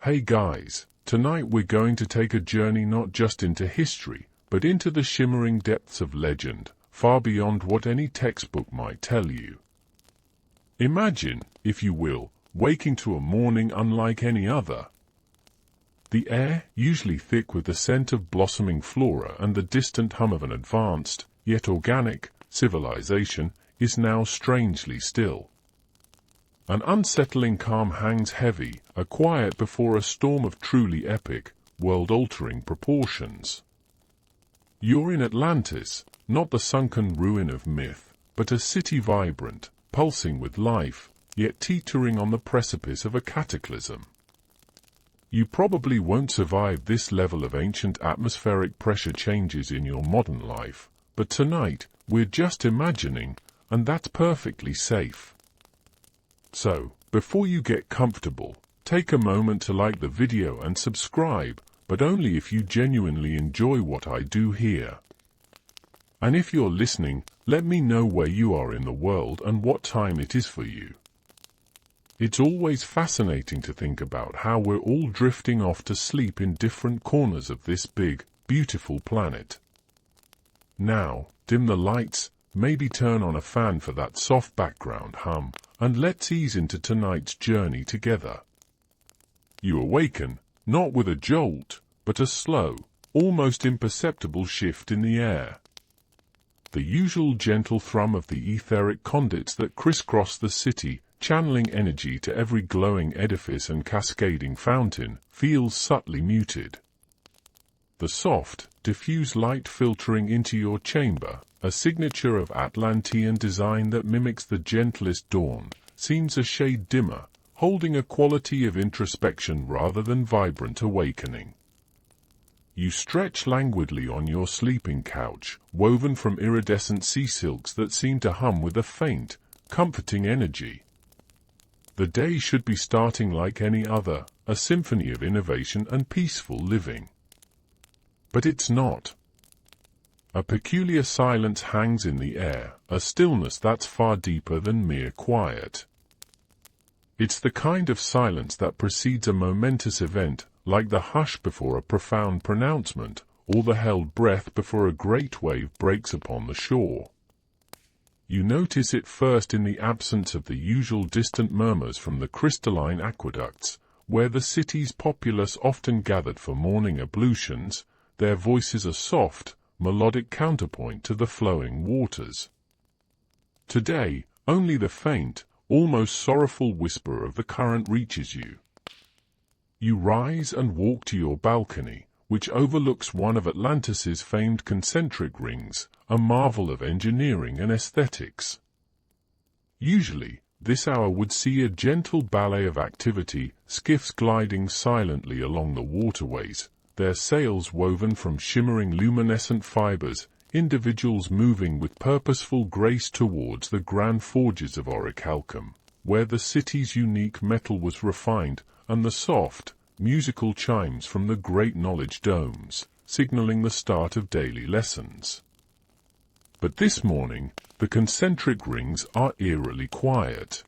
Hey guys, tonight we're going to take a journey not just into history, but into the shimmering depths of legend, far beyond what any textbook might tell you. Imagine, if you will, waking to a morning unlike any other. The air, usually thick with the scent of blossoming flora and the distant hum of an advanced, yet organic, civilization, is now strangely still. An unsettling calm hangs heavy, a quiet before a storm of truly epic, world-altering proportions. You're in Atlantis, not the sunken ruin of myth, but a city vibrant, pulsing with life, yet teetering on the precipice of a cataclysm. You probably won't survive this level of ancient atmospheric pressure changes in your modern life, but tonight, we're just imagining, and that's perfectly safe. So, before you get comfortable, take a moment to like the video and subscribe, but only if you genuinely enjoy what I do here. And if you're listening, let me know where you are in the world and what time it is for you. It's always fascinating to think about how we're all drifting off to sleep in different corners of this big, beautiful planet. Now, dim the lights, maybe turn on a fan for that soft background hum, and let's ease into tonight's journey together. You awaken, not with a jolt, but a slow, almost imperceptible shift in the air. The usual gentle thrum of the etheric conduits that crisscross the city, channeling energy to every glowing edifice and cascading fountain, feels subtly muted. The soft, diffuse light filtering into your chamber, a signature of Atlantean design that mimics the gentlest dawn, seems a shade dimmer, holding a quality of introspection rather than vibrant awakening. You stretch languidly on your sleeping couch, woven from iridescent sea silks that seem to hum with a faint, comforting energy. The day should be starting like any other, a symphony of innovation and peaceful living. But it's not. A peculiar silence hangs in the air, a stillness that's far deeper than mere quiet. It's the kind of silence that precedes a momentous event, like the hush before a profound pronouncement, or the held breath before a great wave breaks upon the shore. You notice it first in the absence of the usual distant murmurs from the crystalline aqueducts, where the city's populace often gathered for morning ablutions, their voices a soft, melodic counterpoint to the flowing waters. Today, only the faint, almost sorrowful whisper of the current reaches you. You rise and walk to your balcony, which overlooks one of Atlantis's famed concentric rings, a marvel of engineering and aesthetics. Usually, this hour would see a gentle ballet of activity, skiffs gliding silently along the waterways, their sails woven from shimmering luminescent fibers, individuals moving with purposeful grace towards the grand forges of orichalcum, where the city's unique metal was refined, and the soft, musical chimes from the great knowledge domes, signaling the start of daily lessons. But this morning, the concentric rings are eerily quiet.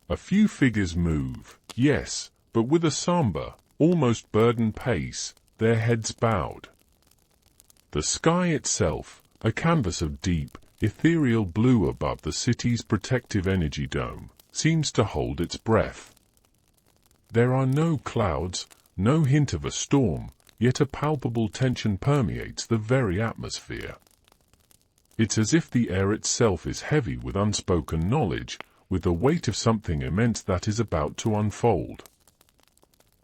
A few figures move, yes, but with a somber, almost burdened pace, their heads bowed. The sky itself, a canvas of deep, ethereal blue above the city's protective energy dome, seems to hold its breath. There are no clouds, no hint of a storm, yet a palpable tension permeates the very atmosphere. It's as if the air itself is heavy with unspoken knowledge, with the weight of something immense that is about to unfold.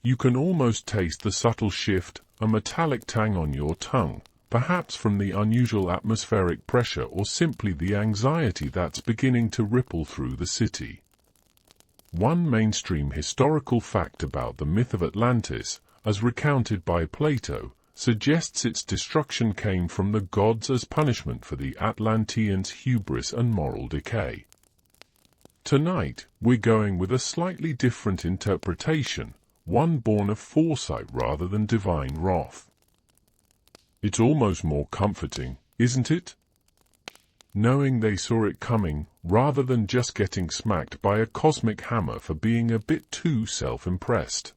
You can almost taste the subtle shift, a metallic tang on your tongue, perhaps from the unusual atmospheric pressure or simply the anxiety that's beginning to ripple through the city. One mainstream historical fact about the myth of Atlantis, as recounted by Plato, suggests its destruction came from the gods as punishment for the Atlanteans' hubris and moral decay. Tonight, we're going with a slightly different interpretation, one born of foresight rather than divine wrath. It's almost more comforting, isn't it? Knowing they saw it coming, rather than just getting smacked by a cosmic hammer for being a bit too self-impressed.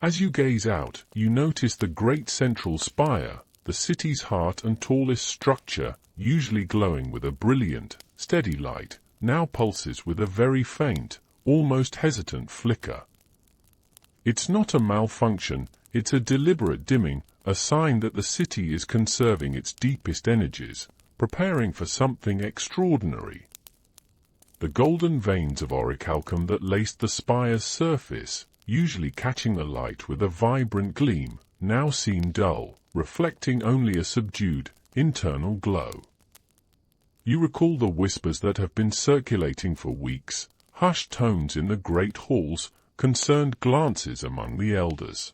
As you gaze out, you notice the great central spire, the city's heart and tallest structure, usually glowing with a brilliant, steady light, now pulses with a very faint, almost hesitant flicker. It's not a malfunction, it's a deliberate dimming, a sign that the city is conserving its deepest energies, preparing for something extraordinary. The golden veins of orichalcum that laced the spire's surface, usually catching the light with a vibrant gleam, now seem dull, reflecting only a subdued, internal glow. You recall the whispers that have been circulating for weeks, hushed tones in the great halls, concerned glances among the elders.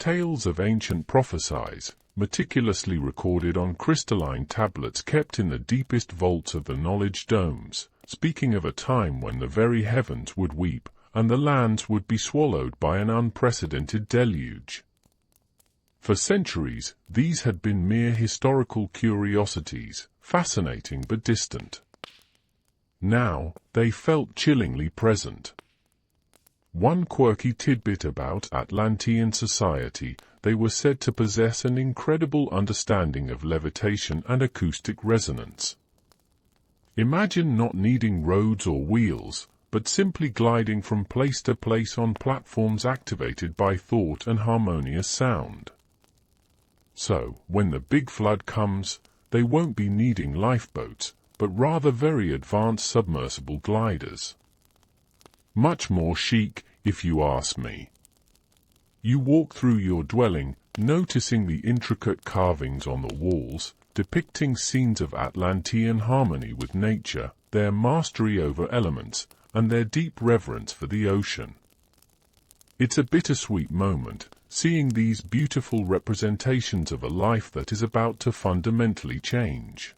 Tales of ancient prophecies, meticulously recorded on crystalline tablets kept in the deepest vaults of the knowledge domes, speaking of a time when the very heavens would weep, and the lands would be swallowed by an unprecedented deluge. For centuries, these had been mere historical curiosities, fascinating but distant. Now, they felt chillingly present. One quirky tidbit about Atlantean society: they were said to possess an incredible understanding of levitation and acoustic resonance. Imagine not needing roads or wheels, but simply gliding from place to place on platforms activated by thought and harmonious sound. So, when the big flood comes, they won't be needing lifeboats, but rather very advanced submersible gliders. Much more chic, if you ask me. You walk through your dwelling, noticing the intricate carvings on the walls, depicting scenes of Atlantean harmony with nature, their mastery over elements, and their deep reverence for the ocean. It's a bittersweet moment, seeing these beautiful representations of a life that is about to fundamentally change.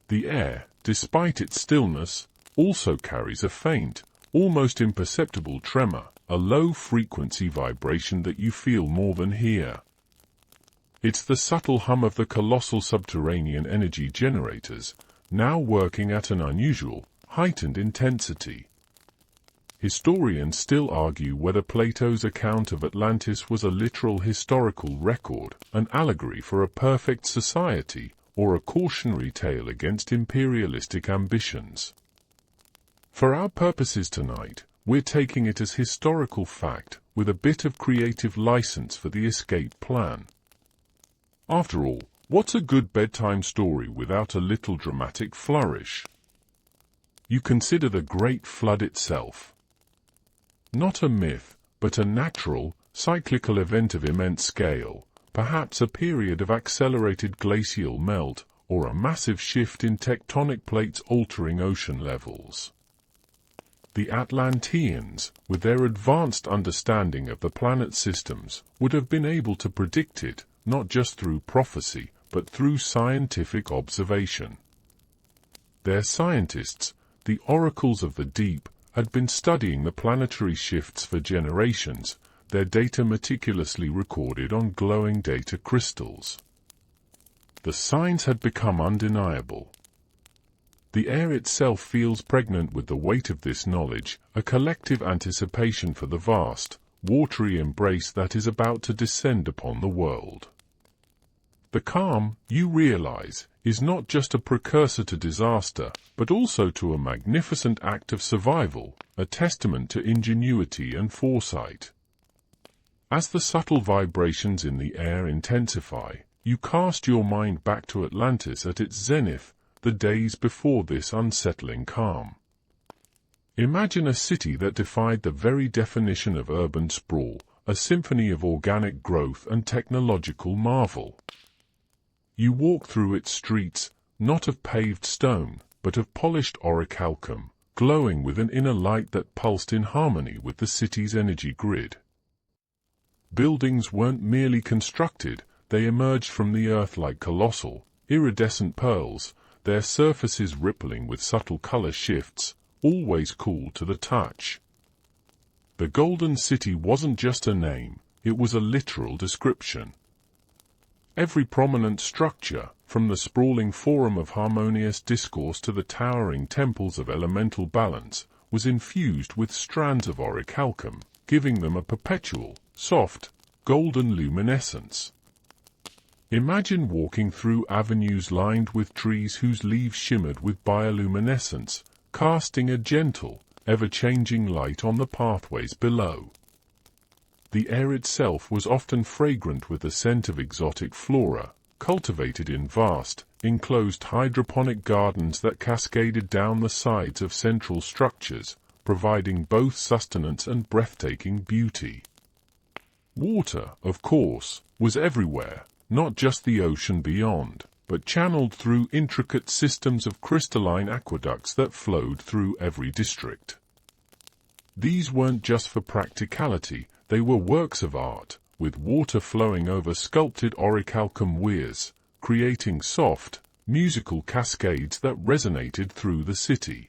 The air, despite its stillness, also carries a faint, almost imperceptible tremor, a low-frequency vibration that you feel more than hear. It's the subtle hum of the colossal subterranean energy generators, now working at an unusual, heightened intensity. Historians still argue whether Plato's account of Atlantis was a literal historical record, an allegory for a perfect society, or a cautionary tale against imperialistic ambitions. For our purposes tonight, we're taking it as historical fact, with a bit of creative license for the escape plan. After all, what's a good bedtime story without a little dramatic flourish? You consider the Great Flood itself. Not a myth, but a natural, cyclical event of immense scale, perhaps a period of accelerated glacial melt, or a massive shift in tectonic plates altering ocean levels. The Atlanteans, with their advanced understanding of the planet's systems, would have been able to predict it, not just through prophecy, but through scientific observation. Their scientists, the oracles of the deep, had been studying the planetary shifts for generations, their data meticulously recorded on glowing data crystals. The signs had become undeniable. The air itself feels pregnant with the weight of this knowledge, a collective anticipation for the vast, watery embrace that is about to descend upon the world. The calm, you realize, is not just a precursor to disaster, but also to a magnificent act of survival, a testament to ingenuity and foresight. As the subtle vibrations in the air intensify, you cast your mind back to Atlantis at its zenith, the days before this unsettling calm. Imagine a city that defied the very definition of urban sprawl, a symphony of organic growth and technological marvel. You walk through its streets, not of paved stone, but of polished orichalcum, glowing with an inner light that pulsed in harmony with the city's energy grid. Buildings weren't merely constructed, they emerged from the earth like colossal, iridescent pearls, their surfaces rippling with subtle color shifts, always cool to the touch. The Golden City wasn't just a name, it was a literal description. Every prominent structure, from the sprawling forum of harmonious discourse to the towering temples of elemental balance, was infused with strands of orichalcum, giving them a perpetual, soft, golden luminescence. Imagine walking through avenues lined with trees whose leaves shimmered with bioluminescence, casting a gentle, ever-changing light on the pathways below. The air itself was often fragrant with the scent of exotic flora, cultivated in vast, enclosed hydroponic gardens that cascaded down the sides of central structures, providing both sustenance and breathtaking beauty. Water, of course, was everywhere, not just the ocean beyond, but channeled through intricate systems of crystalline aqueducts that flowed through every district. These weren't just for practicality, they were works of art, with water flowing over sculpted orichalcum weirs, creating soft, musical cascades that resonated through the city.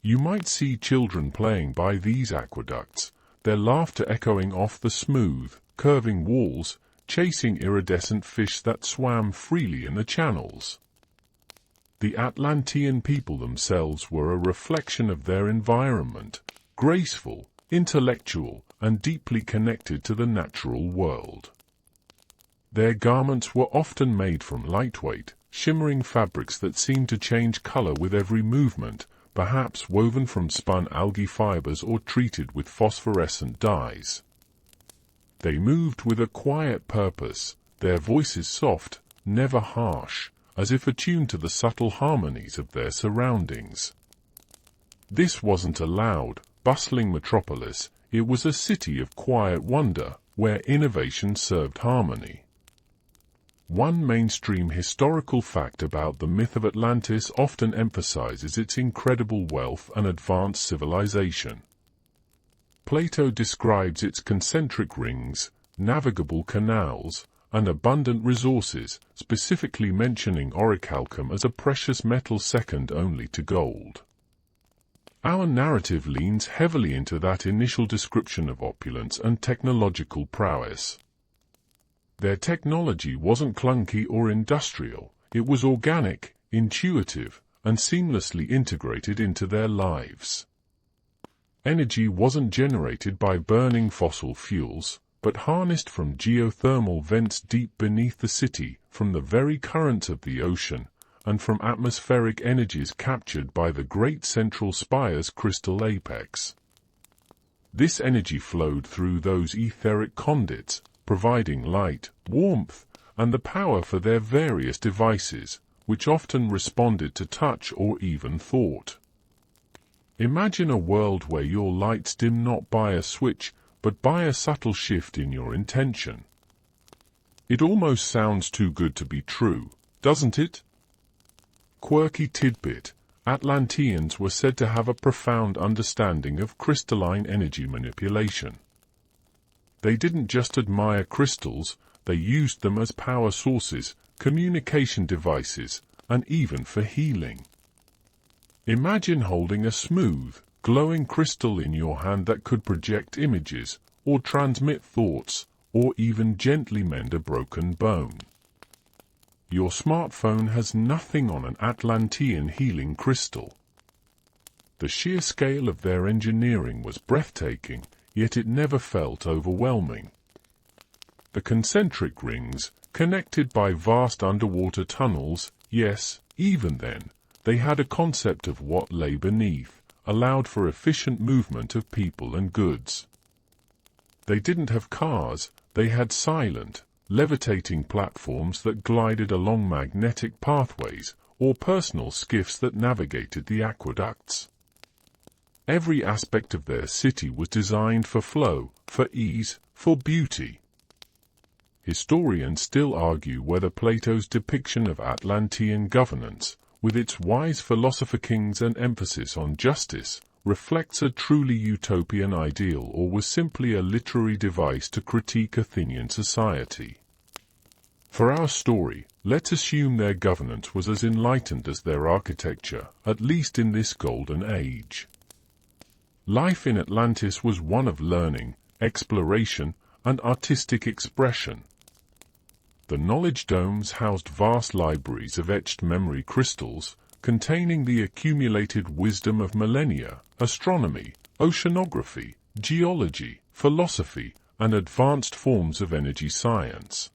You might see children playing by these aqueducts, their laughter echoing off the smooth, curving walls, chasing iridescent fish that swam freely in the channels. The Atlantean people themselves were a reflection of their environment, graceful, intellectual, and deeply connected to the natural world. Their garments were often made from lightweight, shimmering fabrics that seemed to change color with every movement, perhaps woven from spun algae fibers or treated with phosphorescent dyes. They moved with a quiet purpose, their voices soft, never harsh, as if attuned to the subtle harmonies of their surroundings. This wasn't a loud, bustling metropolis, it was a city of quiet wonder, where innovation served harmony. One mainstream historical fact about the myth of Atlantis often emphasizes its incredible wealth and advanced civilization. Plato describes its concentric rings, navigable canals, and abundant resources, specifically mentioning orichalcum as a precious metal second only to gold. Our narrative leans heavily into that initial description of opulence and technological prowess. Their technology wasn't clunky or industrial, it was organic, intuitive, and seamlessly integrated into their lives. Energy wasn't generated by burning fossil fuels, but harnessed from geothermal vents deep beneath the city, from the very currents of the ocean, and from atmospheric energies captured by the Great Central Spire's crystal apex. This energy flowed through those etheric conduits, providing light, warmth, and the power for their various devices, which often responded to touch or even thought. Imagine a world where your lights dim not by a switch, but by a subtle shift in your intention. It almost sounds too good to be true, doesn't it? Quirky tidbit: Atlanteans were said to have a profound understanding of crystalline energy manipulation. They didn't just admire crystals, they used them as power sources, communication devices, and even for healing. Imagine holding a smooth, glowing crystal in your hand that could project images, or transmit thoughts, or even gently mend a broken bone. Your smartphone has nothing on an Atlantean healing crystal. The sheer scale of their engineering was breathtaking, yet it never felt overwhelming. The concentric rings, connected by vast underwater tunnels, yes, even then, they had a concept of what lay beneath, allowed for efficient movement of people and goods. They didn't have cars, they had silent, levitating platforms that glided along magnetic pathways, or personal skiffs that navigated the aqueducts. Every aspect of their city was designed for flow, for ease, for beauty. Historians still argue whether Plato's depiction of Atlantean governance, with its wise philosopher kings and emphasis on justice, reflects a truly utopian ideal or was simply a literary device to critique Athenian society. For our story, let's assume their governance was as enlightened as their architecture, at least in this golden age. Life in Atlantis was one of learning, exploration, and artistic expression. The knowledge domes housed vast libraries of etched memory crystals, containing the accumulated wisdom of millennia, astronomy, oceanography, geology, philosophy, and advanced forms of energy science.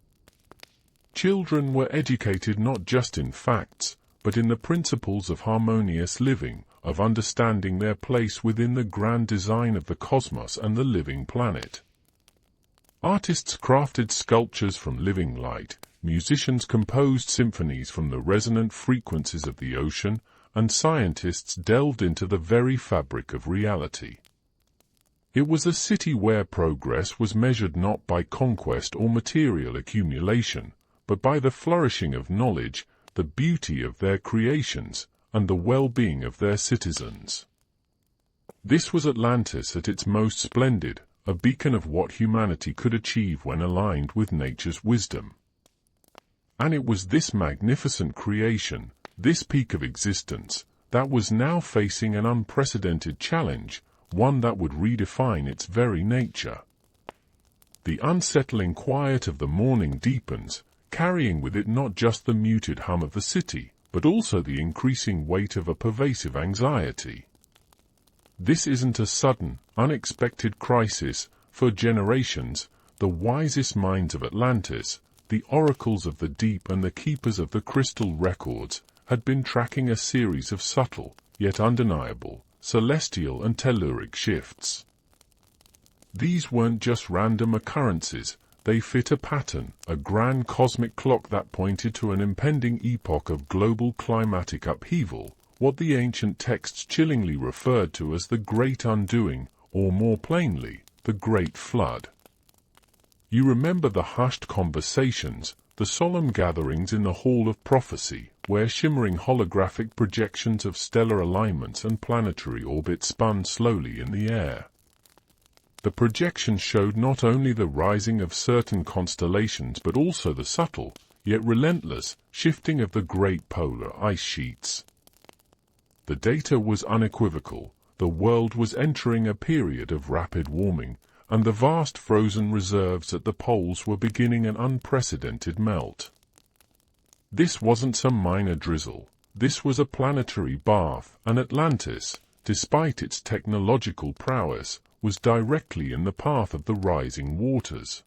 Children were educated not just in facts, but in the principles of harmonious living, of understanding their place within the grand design of the cosmos and the living planet. Artists crafted sculptures from living light, musicians composed symphonies from the resonant frequencies of the ocean, and scientists delved into the very fabric of reality. It was a city where progress was measured not by conquest or material accumulation, but by the flourishing of knowledge, the beauty of their creations, and the well-being of their citizens. This was Atlantis at its most splendid, a beacon of what humanity could achieve when aligned with nature's wisdom. And it was this magnificent creation, this peak of existence, that was now facing an unprecedented challenge, one that would redefine its very nature. The unsettling quiet of the morning deepens, carrying with it not just the muted hum of the city, but also the increasing weight of a pervasive anxiety. This isn't a sudden, unexpected crisis. For generations, the wisest minds of Atlantis, the oracles of the deep and the keepers of the crystal records, had been tracking a series of subtle, yet undeniable, celestial and telluric shifts. These weren't just random occurrences, they fit a pattern, a grand cosmic clock that pointed to an impending epoch of global climatic upheaval, what the ancient texts chillingly referred to as the Great Undoing, or more plainly, the Great Flood. You remember the hushed conversations, the solemn gatherings in the Hall of Prophecy, where shimmering holographic projections of stellar alignments and planetary orbits spun slowly in the air. The projections showed not only the rising of certain constellations but also the subtle, yet relentless, shifting of the great polar ice sheets. The data was unequivocal. The world was entering a period of rapid warming, and the vast frozen reserves at the poles were beginning an unprecedented melt. This wasn't some minor drizzle. This was a planetary bath, and Atlantis, despite its technological prowess, was directly in the path of the rising waters.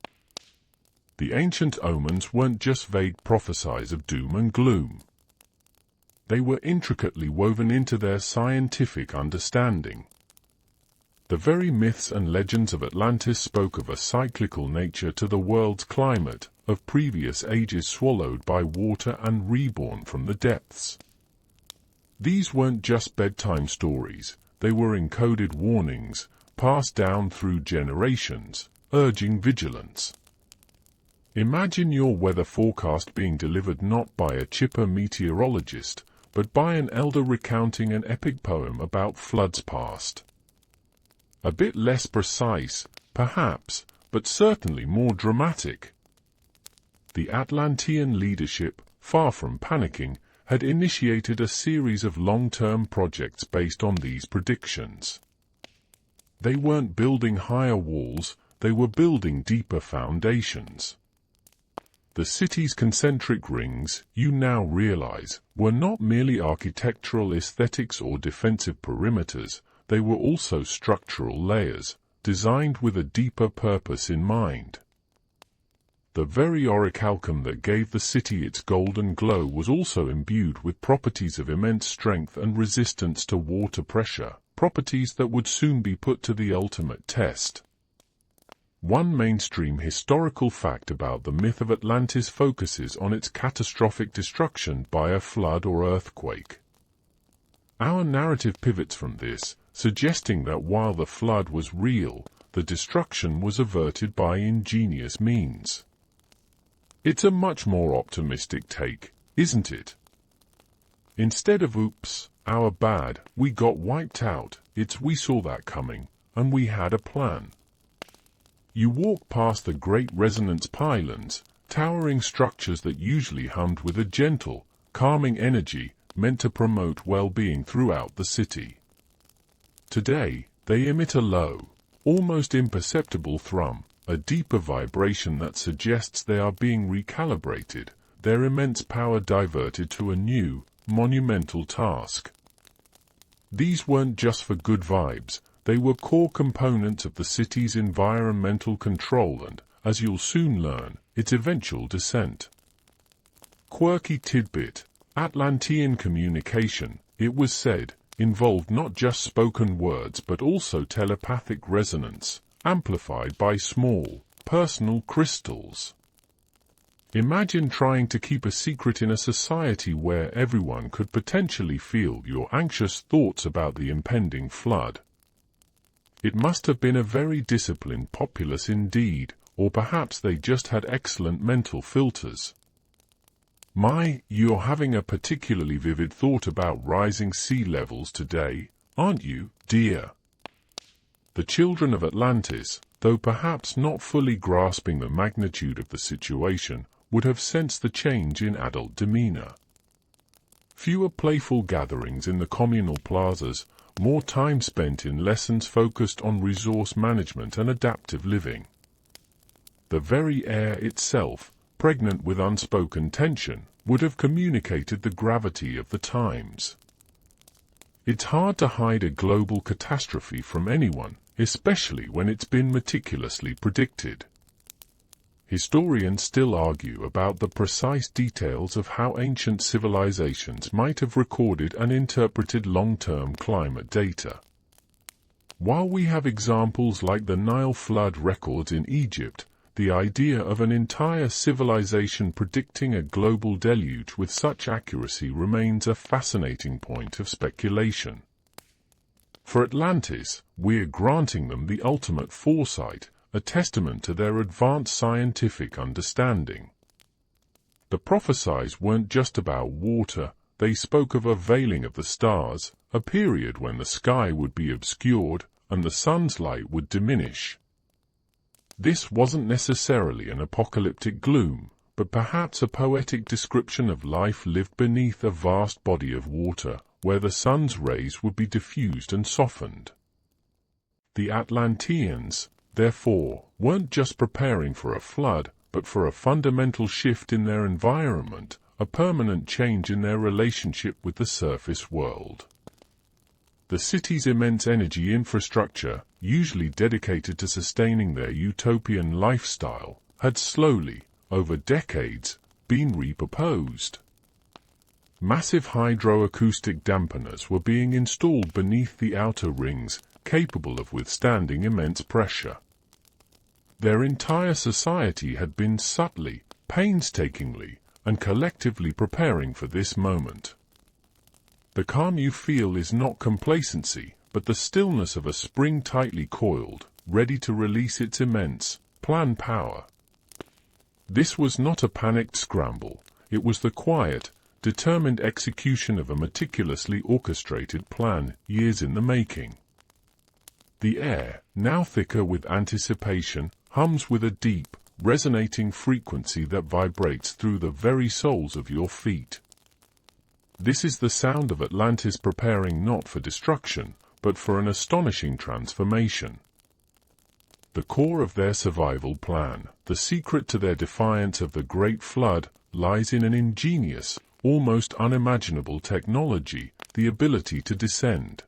The ancient omens weren't just vague prophecies of doom and gloom. They were intricately woven into their scientific understanding. The very myths and legends of Atlantis spoke of a cyclical nature to the world's climate, of previous ages swallowed by water and reborn from the depths. These weren't just bedtime stories, they were encoded warnings, passed down through generations, urging vigilance. Imagine your weather forecast being delivered not by a chipper meteorologist, but by an elder recounting an epic poem about floods past. A bit less precise, perhaps, but certainly more dramatic. The Atlantean leadership, far from panicking, had initiated a series of long-term projects based on these predictions. They weren't building higher walls, they were building deeper foundations. The city's concentric rings, you now realize, were not merely architectural aesthetics or defensive perimeters, they were also structural layers, designed with a deeper purpose in mind. The very orichalcum that gave the city its golden glow was also imbued with properties of immense strength and resistance to water pressure, properties that would soon be put to the ultimate test. One mainstream historical fact about the myth of Atlantis focuses on its catastrophic destruction by a flood or earthquake. Our narrative pivots from this, suggesting that while the flood was real, the destruction was averted by ingenious means. It's a much more optimistic take, isn't it? Instead of oops, our bad, we got wiped out, it's we saw that coming, and we had a plan. You walk past the great resonance pylons, towering structures that usually hummed with a gentle, calming energy meant to promote well-being throughout the city. Today, they emit a low, almost imperceptible thrum, a deeper vibration that suggests they are being recalibrated, their immense power diverted to a new, monumental task. These weren't just for good vibes, They were core components of the city's environmental control and, as you'll soon learn, its eventual descent. Quirky tidbit: Atlantean communication, it was said, involved not just spoken words but also telepathic resonance, amplified by small, personal crystals. Imagine trying to keep a secret in a society where everyone could potentially feel your anxious thoughts about the impending flood. It must have been a very disciplined populace indeed, or perhaps they just had excellent mental filters. You're having a particularly vivid thought about rising sea levels today, aren't you, dear? The children of Atlantis, though perhaps not fully grasping the magnitude of the situation, would have sensed the change in adult demeanor. Fewer playful gatherings in the communal plazas, more time spent in lessons focused on resource management and adaptive living. The very air itself, pregnant with unspoken tension, would have communicated the gravity of the times. It's hard to hide a global catastrophe from anyone, especially when it's been meticulously predicted. Historians still argue about the precise details of how ancient civilizations might have recorded and interpreted long-term climate data. While we have examples like the Nile flood records in Egypt, the idea of an entire civilization predicting a global deluge with such accuracy remains a fascinating point of speculation. For Atlantis, we're granting them the ultimate foresight, a testament to their advanced scientific understanding. The prophecies weren't just about water, they spoke of a veiling of the stars, a period when the sky would be obscured and the sun's light would diminish. This wasn't necessarily an apocalyptic gloom, but perhaps a poetic description of life lived beneath a vast body of water, where the sun's rays would be diffused and softened. The Atlanteans, therefore, weren't just preparing for a flood, but for a fundamental shift in their environment, a permanent change in their relationship with the surface world. The city's immense energy infrastructure, usually dedicated to sustaining their utopian lifestyle, had slowly, over decades, been repurposed. Massive hydroacoustic dampeners were being installed beneath the outer rings, capable of withstanding immense pressure. Their entire society had been subtly, painstakingly, and collectively preparing for this moment. The calm you feel is not complacency, but the stillness of a spring tightly coiled, ready to release its immense, planned power. This was not a panicked scramble, it was the quiet, determined execution of a meticulously orchestrated plan, years in the making. The air, now thicker with anticipation, hums with a deep, resonating frequency that vibrates through the very soles of your feet. This is the sound of Atlantis preparing not for destruction, but for an astonishing transformation. The core of their survival plan, the secret to their defiance of the Great Flood, lies in an ingenious, almost unimaginable technology, the ability to descend.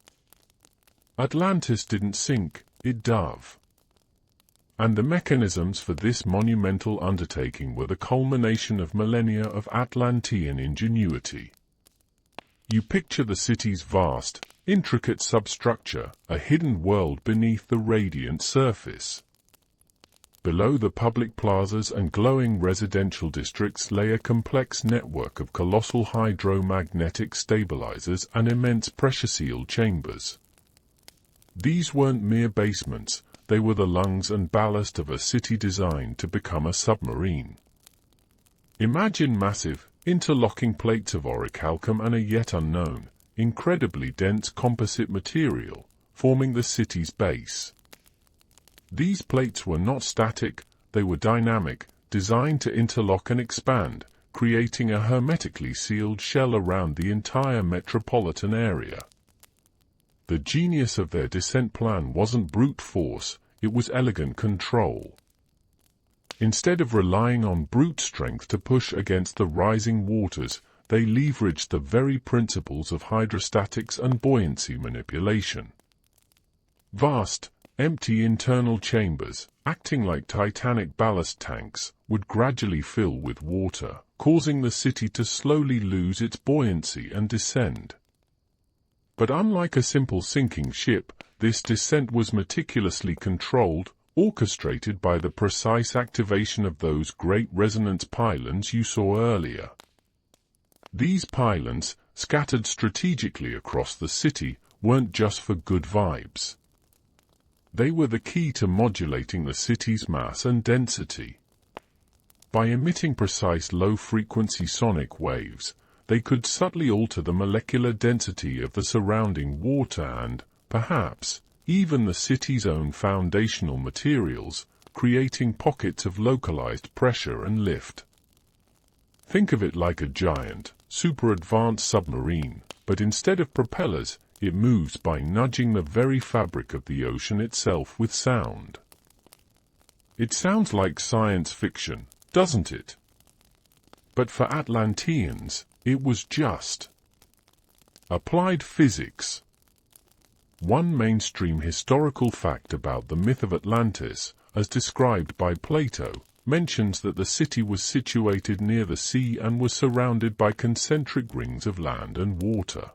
Atlantis didn't sink, it dove. And the mechanisms for this monumental undertaking were the culmination of millennia of Atlantean ingenuity. You picture the city's vast, intricate substructure, a hidden world beneath the radiant surface. Below the public plazas and glowing residential districts lay a complex network of colossal hydromagnetic stabilizers and immense pressure-sealed chambers. These weren't mere basements, they were the lungs and ballast of a city designed to become a submarine. Imagine massive, interlocking plates of orichalcum and a yet unknown, incredibly dense composite material, forming the city's base. These plates were not static, they were dynamic, designed to interlock and expand, creating a hermetically sealed shell around the entire metropolitan area. The genius of their descent plan wasn't brute force, it was elegant control. Instead of relying on brute strength to push against the rising waters, they leveraged the very principles of hydrostatics and buoyancy manipulation. Vast, empty internal chambers, acting like titanic ballast tanks, would gradually fill with water, causing the city to slowly lose its buoyancy and descend. But unlike a simple sinking ship, this descent was meticulously controlled, orchestrated by the precise activation of those great resonance pylons you saw earlier. These pylons, scattered strategically across the city, weren't just for good vibes. They were the key to modulating the city's mass and density. By emitting precise low-frequency sonic waves, they could subtly alter the molecular density of the surrounding water and, perhaps, even the city's own foundational materials, creating pockets of localized pressure and lift. Think of it like a giant, super-advanced submarine, but instead of propellers, it moves by nudging the very fabric of the ocean itself with sound. It sounds like science fiction, doesn't it? But for Atlanteans, it was just applied physics. One mainstream historical fact about the myth of Atlantis, as described by Plato, mentions that the city was situated near the sea and was surrounded by concentric rings of land and water.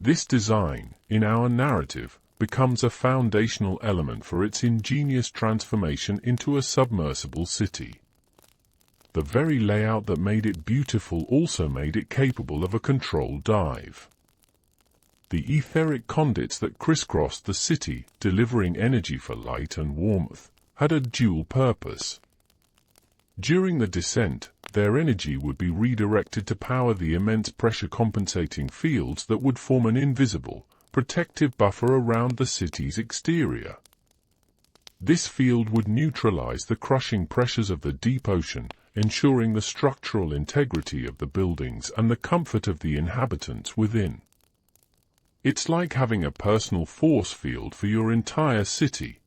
This design, in our narrative, becomes a foundational element for its ingenious transformation into a submersible city. The very layout that made it beautiful also made it capable of a controlled dive. The etheric conduits that crisscrossed the city, delivering energy for light and warmth, had a dual purpose. During the descent, their energy would be redirected to power the immense pressure-compensating fields that would form an invisible, protective buffer around the city's exterior. This field would neutralize the crushing pressures of the deep ocean, ensuring the structural integrity of the buildings and the comfort of the inhabitants within. It's like having a personal force field for your entire city.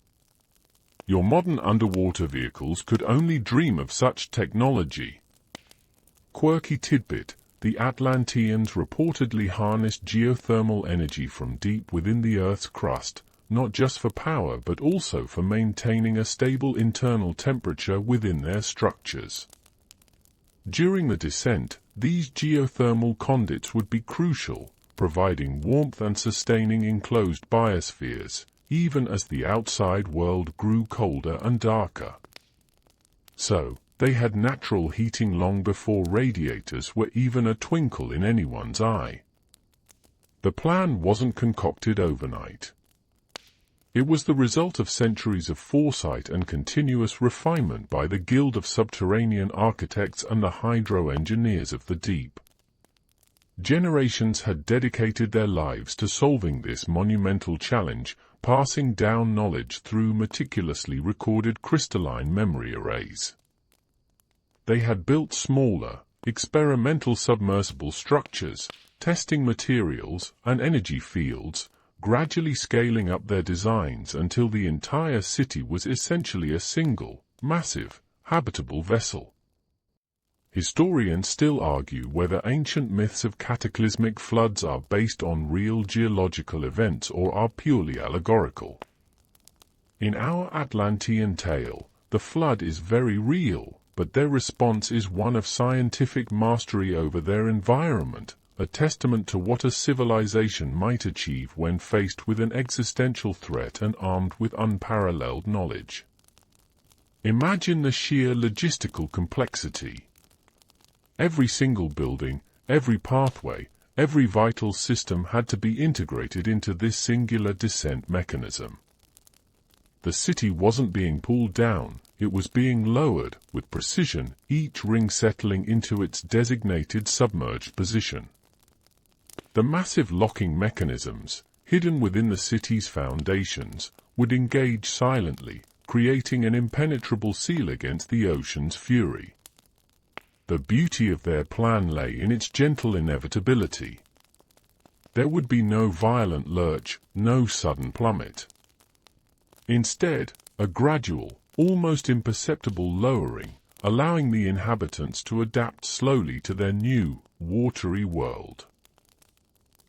Your modern underwater vehicles could only dream of such technology. Quirky tidbit: the Atlanteans reportedly harnessed geothermal energy from deep within the Earth's crust, not just for power but also for maintaining a stable internal temperature within their structures. During the descent, these geothermal conduits would be crucial, providing warmth and sustaining enclosed biospheres, even as the outside world grew colder and darker. So, they had natural heating long before radiators were even a twinkle in anyone's eye. The plan wasn't concocted overnight. It was the result of centuries of foresight and continuous refinement by the Guild of Subterranean Architects and the Hydro-Engineers of the Deep. Generations had dedicated their lives to solving this monumental challenge, passing down knowledge through meticulously recorded crystalline memory arrays. They had built smaller, experimental submersible structures, testing materials and energy fields, gradually scaling up their designs until the entire city was essentially a single, massive, habitable vessel. Historians still argue whether ancient myths of cataclysmic floods are based on real geological events or are purely allegorical. In our Atlantean tale, the flood is very real, but their response is one of scientific mastery over their environment, a testament to what a civilization might achieve when faced with an existential threat and armed with unparalleled knowledge. Imagine the sheer logistical complexity. Every single building, every pathway, every vital system had to be integrated into this singular descent mechanism. The city wasn't being pulled down, it was being lowered, with precision, each ring settling into its designated submerged position. The massive locking mechanisms, hidden within the city's foundations, would engage silently, creating an impenetrable seal against the ocean's fury. The beauty of their plan lay in its gentle inevitability. There would be no violent lurch, no sudden plummet. Instead, a gradual, almost imperceptible lowering, allowing the inhabitants to adapt slowly to their new, watery world.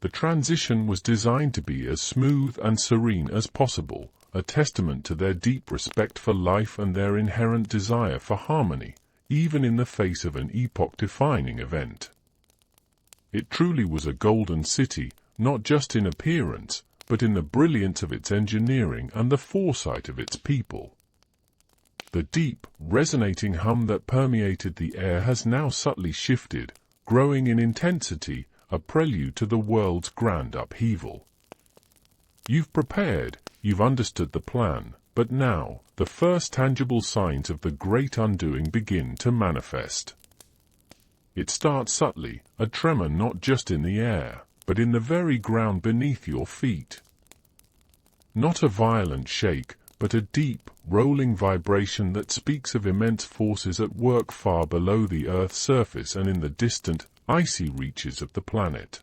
The transition was designed to be as smooth and serene as possible, a testament to their deep respect for life and their inherent desire for harmony, even in the face of an epoch-defining event. It truly was a golden city, not just in appearance, but in the brilliance of its engineering and the foresight of its people. The deep, resonating hum that permeated the air has now subtly shifted, growing in intensity, a prelude to the world's grand upheaval. You've prepared, you've understood the plan, but now, the first tangible signs of the great undoing begin to manifest. It starts subtly, a tremor not just in the air, but in the very ground beneath your feet. Not a violent shake, but a deep, rolling vibration that speaks of immense forces at work far below the Earth's surface and in the distant, icy reaches of the planet.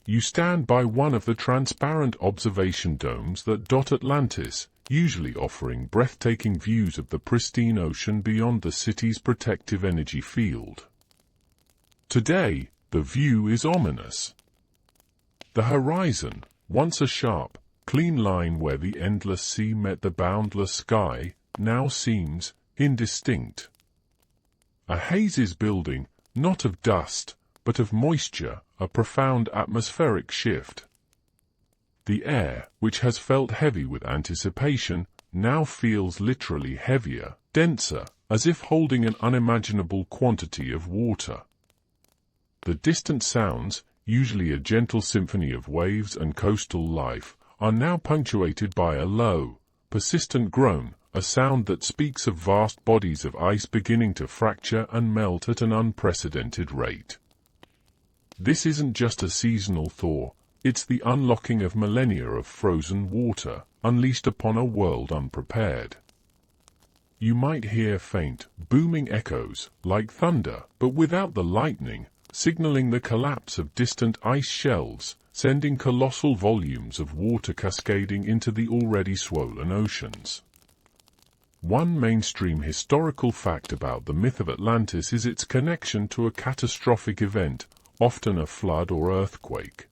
You stand by one of the transparent observation domes that dot Atlantis, usually offering breathtaking views of the pristine ocean beyond the city's protective energy field. Today, the view is ominous. The horizon, once a sharp, clean line where the endless sea met the boundless sky, now seems indistinct. A haze is building, not of dust, but of moisture, a profound atmospheric shift. The air, which has felt heavy with anticipation, now feels literally heavier, denser, as if holding an unimaginable quantity of water. The distant sounds, usually a gentle symphony of waves and coastal life, are now punctuated by a low, persistent groan, a sound that speaks of vast bodies of ice beginning to fracture and melt at an unprecedented rate. This isn't just a seasonal thaw, it's the unlocking of millennia of frozen water, unleashed upon a world unprepared. You might hear faint, booming echoes, like thunder, but without the lightning, signaling the collapse of distant ice shelves, sending colossal volumes of water cascading into the already swollen oceans. One mainstream historical fact about the myth of Atlantis is its connection to a catastrophic event, often a flood or earthquake.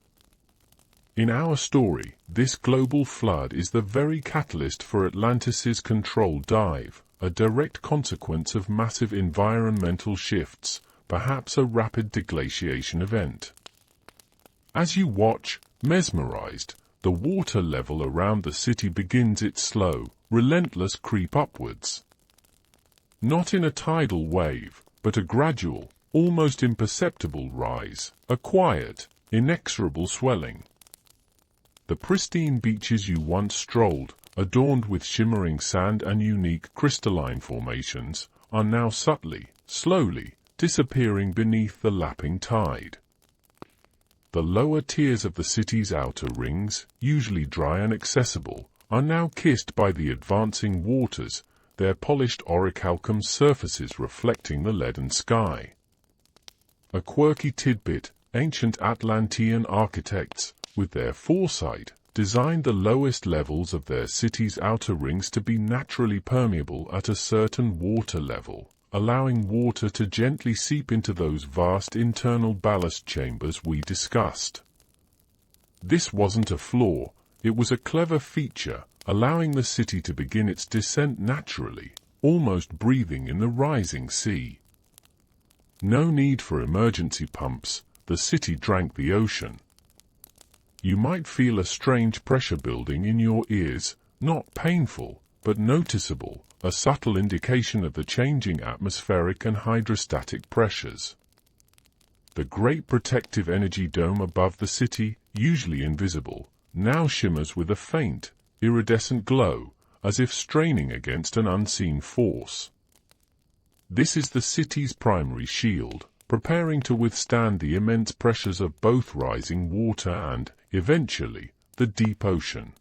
In our story, this global flood is the very catalyst for Atlantis's controlled dive, a direct consequence of massive environmental shifts, perhaps a rapid deglaciation event. As you watch, mesmerized, the water level around the city begins its slow, relentless creep upwards. Not in a tidal wave, but a gradual, almost imperceptible rise, a quiet, inexorable swelling. The pristine beaches you once strolled, adorned with shimmering sand and unique crystalline formations, are now subtly, slowly, disappearing beneath the lapping tide. The lower tiers of the city's outer rings, usually dry and accessible, are now kissed by the advancing waters, their polished orichalcum surfaces reflecting the leaden sky. A quirky tidbit, ancient Atlantean architects, with their foresight, designed the lowest levels of their city's outer rings to be naturally permeable at a certain water level, allowing water to gently seep into those vast internal ballast chambers we discussed. This wasn't a flaw, it was a clever feature, allowing the city to begin its descent naturally, almost breathing in the rising sea. No need for emergency pumps, the city drank the ocean. You might feel a strange pressure building in your ears, not painful, but noticeable, a subtle indication of the changing atmospheric and hydrostatic pressures. The great protective energy dome above the city, usually invisible, now shimmers with a faint, iridescent glow, as if straining against an unseen force. This is the city's primary shield, preparing to withstand the immense pressures of both rising water and, eventually, the deep ocean.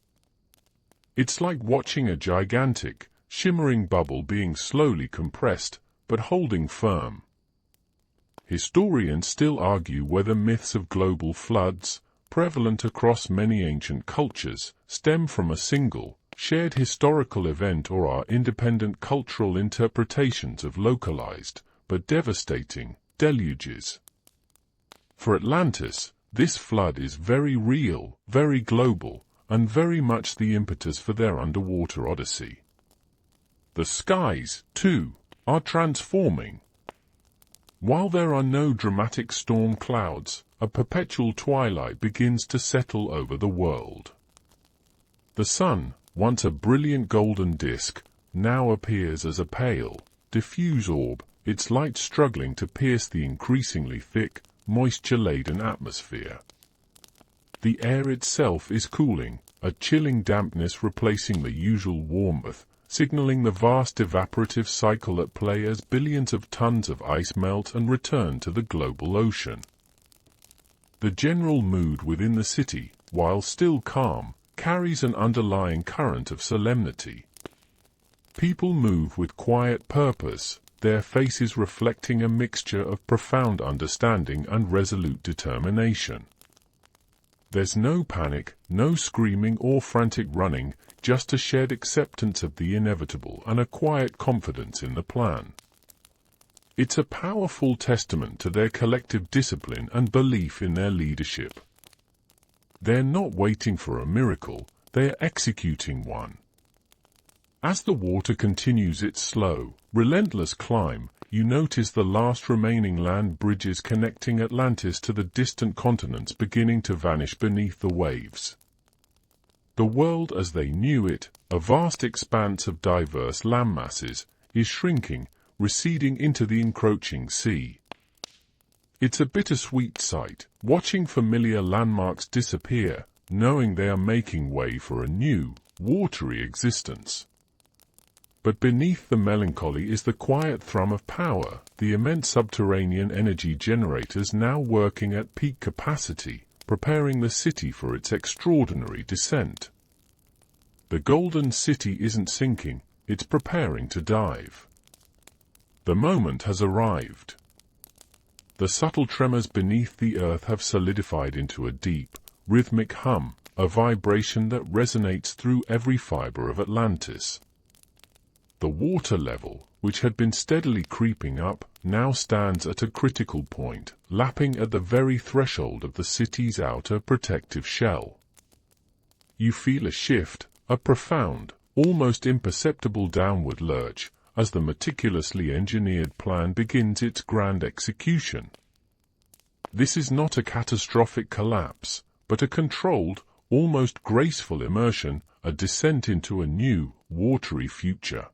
It's like watching a gigantic, shimmering bubble being slowly compressed, but holding firm. Historians still argue whether myths of global floods, prevalent across many ancient cultures, stem from a single, shared historical event or are independent cultural interpretations of localized, but devastating, deluges. For Atlantis, This flood is very real, very global, and very much the impetus for their underwater odyssey. The skies, too, are transforming. While there are no dramatic storm clouds, a perpetual twilight begins to settle over the world. The sun, once a brilliant golden disk, now appears as a pale, diffuse orb, its light struggling to pierce the increasingly thick, moisture-laden atmosphere. The air itself is cooling, a chilling dampness replacing the usual warmth, signaling the vast evaporative cycle at play as billions of tons of ice melt and return to the global ocean. The general mood within the city, while still calm, carries an underlying current of solemnity. People move with quiet purpose, their faces reflecting a mixture of profound understanding and resolute determination. There's no panic, no screaming or frantic running, just a shared acceptance of the inevitable and a quiet confidence in the plan. It's a powerful testament to their collective discipline and belief in their leadership. They're not waiting for a miracle, they're executing one. As the water continues its slow, relentless climb, you notice the last remaining land bridges connecting Atlantis to the distant continents beginning to vanish beneath the waves. The world as they knew it, a vast expanse of diverse landmasses, is shrinking, receding into the encroaching sea. It's a bittersweet sight, watching familiar landmarks disappear, knowing they are making way for a new, watery existence. But beneath the melancholy is the quiet thrum of power, the immense subterranean energy generators now working at peak capacity, preparing the city for its extraordinary descent. The Golden City isn't sinking, it's preparing to dive. The moment has arrived. The subtle tremors beneath the earth have solidified into a deep, rhythmic hum, a vibration that resonates through every fiber of Atlantis. The water level, which had been steadily creeping up, now stands at a critical point, lapping at the very threshold of the city's outer protective shell. You feel a shift, a profound, almost imperceptible downward lurch, as the meticulously engineered plan begins its grand execution. This is not a catastrophic collapse, but a controlled, almost graceful immersion, a descent into a new, watery future.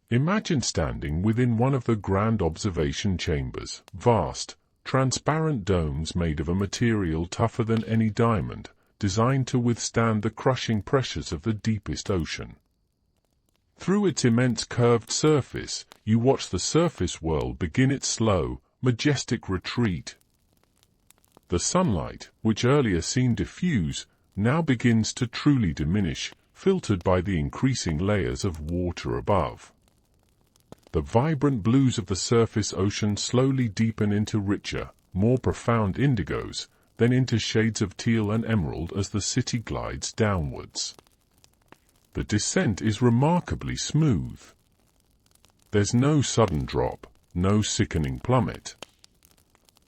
Imagine standing within one of the grand observation chambers, vast, transparent domes made of a material tougher than any diamond, designed to withstand the crushing pressures of the deepest ocean. Through its immense curved surface, you watch the surface world begin its slow, majestic retreat. The sunlight, which earlier seemed diffuse, now begins to truly diminish, filtered by the increasing layers of water above. The vibrant blues of the surface ocean slowly deepen into richer, more profound indigos, then into shades of teal and emerald as the city glides downwards. The descent is remarkably smooth. There's no sudden drop, no sickening plummet.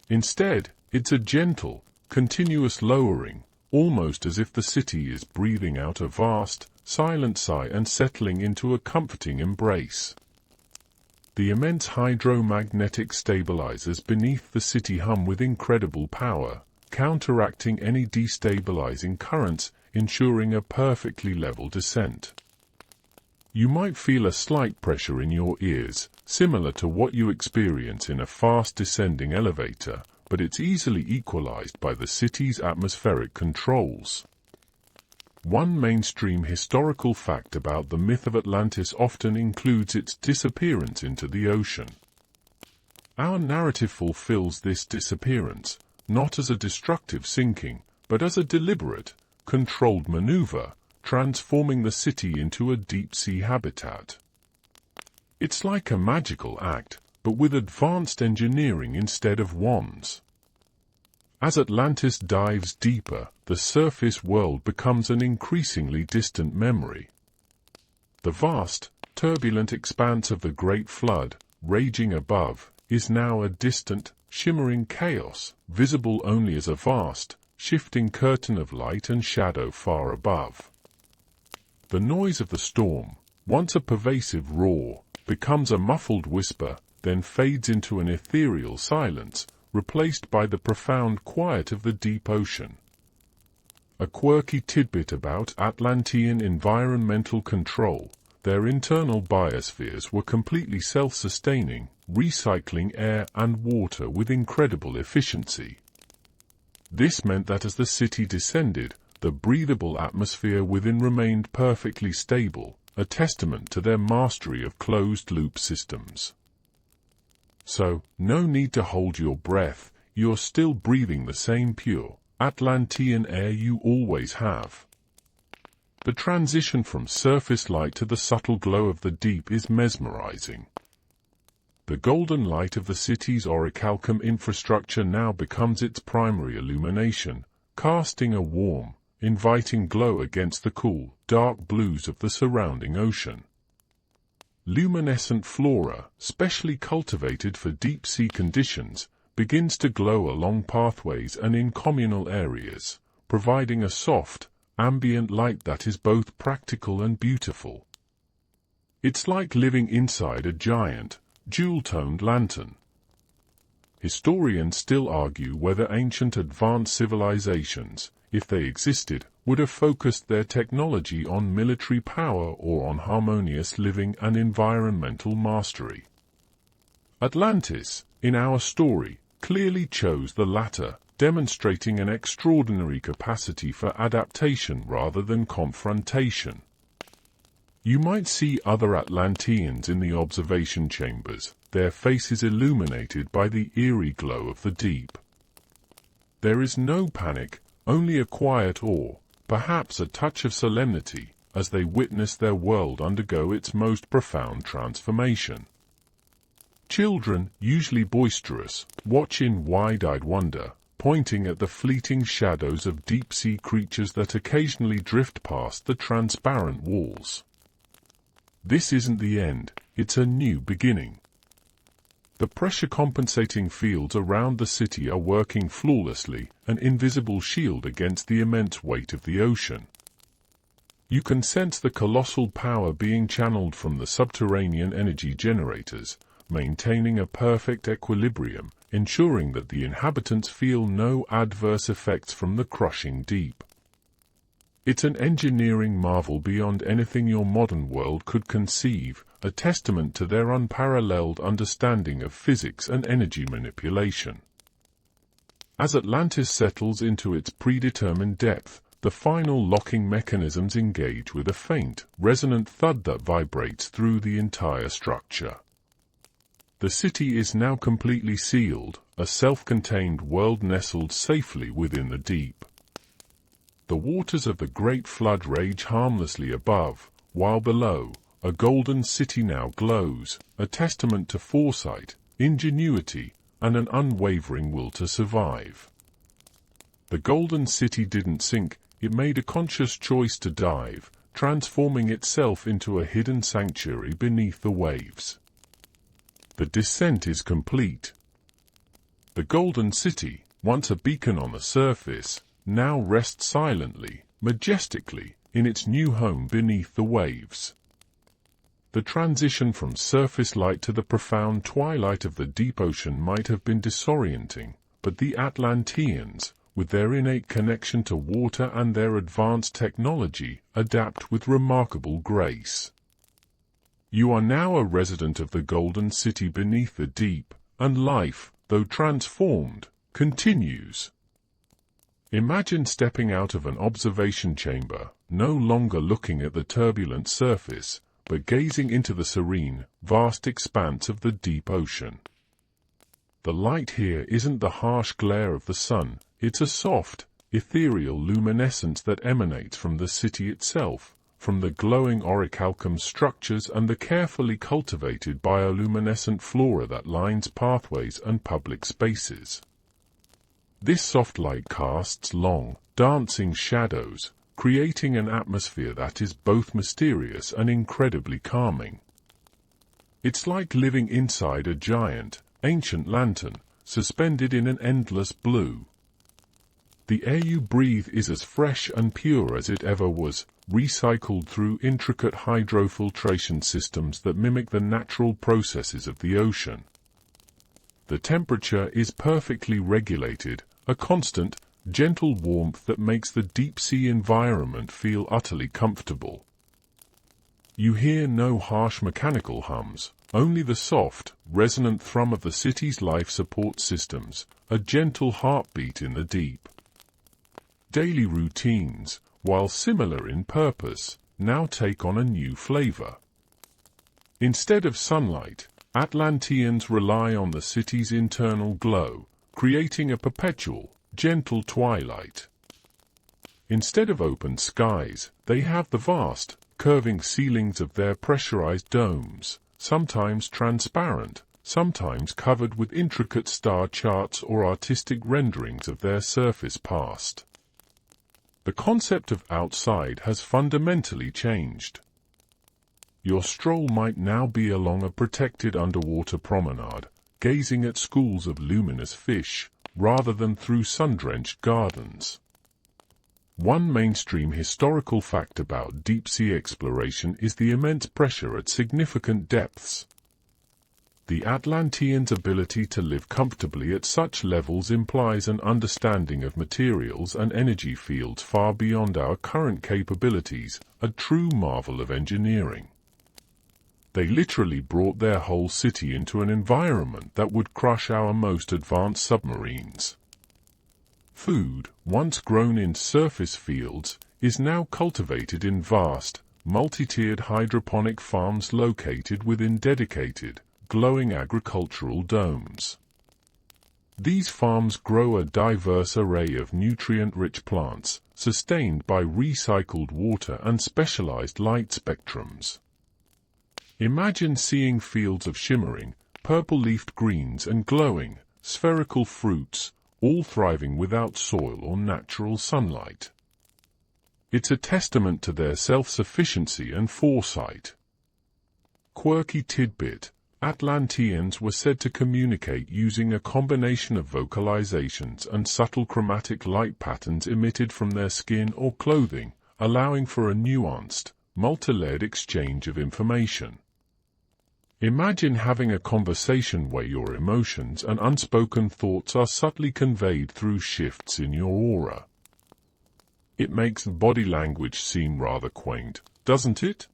Instead, it's a gentle, continuous lowering, almost as if the city is breathing out a vast, silent sigh and settling into a comforting embrace. The immense hydromagnetic stabilizers beneath the city hum with incredible power, counteracting any destabilizing currents, ensuring a perfectly level descent. You might feel a slight pressure in your ears, similar to what you experience in a fast descending elevator, but it's easily equalized by the city's atmospheric controls. One mainstream historical fact about the myth of Atlantis often includes its disappearance into the ocean. Our narrative fulfills this disappearance, not as a destructive sinking, but as a deliberate, controlled maneuver, transforming the city into a deep-sea habitat. It's like a magical act, but with advanced engineering instead of wands. As Atlantis dives deeper, the surface world becomes an increasingly distant memory. The vast, turbulent expanse of the Great Flood, raging above, is now a distant, shimmering chaos, visible only as a vast, shifting curtain of light and shadow far above. The noise of the storm, once a pervasive roar, becomes a muffled whisper, then fades into an ethereal silence, replaced by the profound quiet of the deep ocean. A quirky tidbit about Atlantean environmental control: their internal biospheres were completely self-sustaining, recycling air and water with incredible efficiency. This meant that as the city descended, the breathable atmosphere within remained perfectly stable, a testament to their mastery of closed-loop systems. So, no need to hold your breath, you're still breathing the same pure, Atlantean air you always have. The transition from surface light to the subtle glow of the deep is mesmerizing. The golden light of the city's orichalcum infrastructure now becomes its primary illumination, casting a warm, inviting glow against the cool, dark blues of the surrounding ocean. Luminescent flora, specially cultivated for deep-sea conditions, begins to glow along pathways and in communal areas, providing a soft, ambient light that is both practical and beautiful. It's like living inside a giant, jewel-toned lantern. Historians still argue whether ancient advanced civilizations, if they existed, would have focused their technology on military power or on harmonious living and environmental mastery. Atlantis, in our story, clearly chose the latter, demonstrating an extraordinary capacity for adaptation rather than confrontation. You might see other Atlanteans in the observation chambers, their faces illuminated by the eerie glow of the deep. There is no panic, only a quiet awe, perhaps a touch of solemnity, as they witness their world undergo its most profound transformation. Children, usually boisterous, watch in wide-eyed wonder, pointing at the fleeting shadows of deep-sea creatures that occasionally drift past the transparent walls. This isn't the end, it's a new beginning. The pressure-compensating fields around the city are working flawlessly, an invisible shield against the immense weight of the ocean. You can sense the colossal power being channeled from the subterranean energy generators, maintaining a perfect equilibrium, ensuring that the inhabitants feel no adverse effects from the crushing deep. It's an engineering marvel beyond anything your modern world could conceive, a testament to their unparalleled understanding of physics and energy manipulation. As Atlantis settles into its predetermined depth, the final locking mechanisms engage with a faint, resonant thud that vibrates through the entire structure. The city is now completely sealed, a self-contained world nestled safely within the deep. The waters of the great flood rage harmlessly above, while below, a golden city now glows, a testament to foresight, ingenuity, and an unwavering will to survive. The golden city didn't sink, it made a conscious choice to dive, transforming itself into a hidden sanctuary beneath the waves. The descent is complete. The golden city, once a beacon on the surface, now rests silently, majestically, in its new home beneath the waves. The transition from surface light to the profound twilight of the deep ocean might have been disorienting, but the Atlanteans, with their innate connection to water and their advanced technology, adapt with remarkable grace. You are now a resident of the golden city beneath the deep, and life, though transformed, continues. Imagine stepping out of an observation chamber, no longer looking at the turbulent surface, but gazing into the serene, vast expanse of the deep ocean. The light here isn't the harsh glare of the sun, it's a soft, ethereal luminescence that emanates from the city itself, from the glowing orichalcum structures and the carefully cultivated bioluminescent flora that lines pathways and public spaces. This soft light casts long, dancing shadows, creating an atmosphere that is both mysterious and incredibly calming. It's like living inside a giant, ancient lantern, suspended in an endless blue. The air you breathe is as fresh and pure as it ever was, recycled through intricate hydrofiltration systems that mimic the natural processes of the ocean. The temperature is perfectly regulated, a constant, gentle warmth that makes the deep-sea environment feel utterly comfortable. You hear no harsh mechanical hums, only the soft, resonant thrum of the city's life support systems, a gentle heartbeat in the deep. Daily routines, while similar in purpose, now take on a new flavor. Instead of sunlight, Atlanteans rely on the city's internal glow, creating a perpetual, gentle twilight. Instead of open skies, they have the vast, curving ceilings of their pressurized domes, sometimes transparent, sometimes covered with intricate star charts or artistic renderings of their surface past. The concept of outside has fundamentally changed. Your stroll might now be along a protected underwater promenade, gazing at schools of luminous fish, rather than through sun-drenched gardens. One mainstream historical fact about deep-sea exploration is the immense pressure at significant depths. The Atlanteans' ability to live comfortably at such levels implies an understanding of materials and energy fields far beyond our current capabilities, a true marvel of engineering. They literally brought their whole city into an environment that would crush our most advanced submarines. Food, once grown in surface fields, is now cultivated in vast, multi-tiered hydroponic farms located within dedicated, glowing agricultural domes. These farms grow a diverse array of nutrient-rich plants, sustained by recycled water and specialized light spectrums. Imagine seeing fields of shimmering, purple-leafed greens and glowing, spherical fruits, all thriving without soil or natural sunlight. It's a testament to their self-sufficiency and foresight. Quirky tidbit: Atlanteans were said to communicate using a combination of vocalizations and subtle chromatic light patterns emitted from their skin or clothing, allowing for a nuanced, multi-layered exchange of information. Imagine having a conversation where your emotions and unspoken thoughts are subtly conveyed through shifts in your aura. It makes body language seem rather quaint, doesn't it?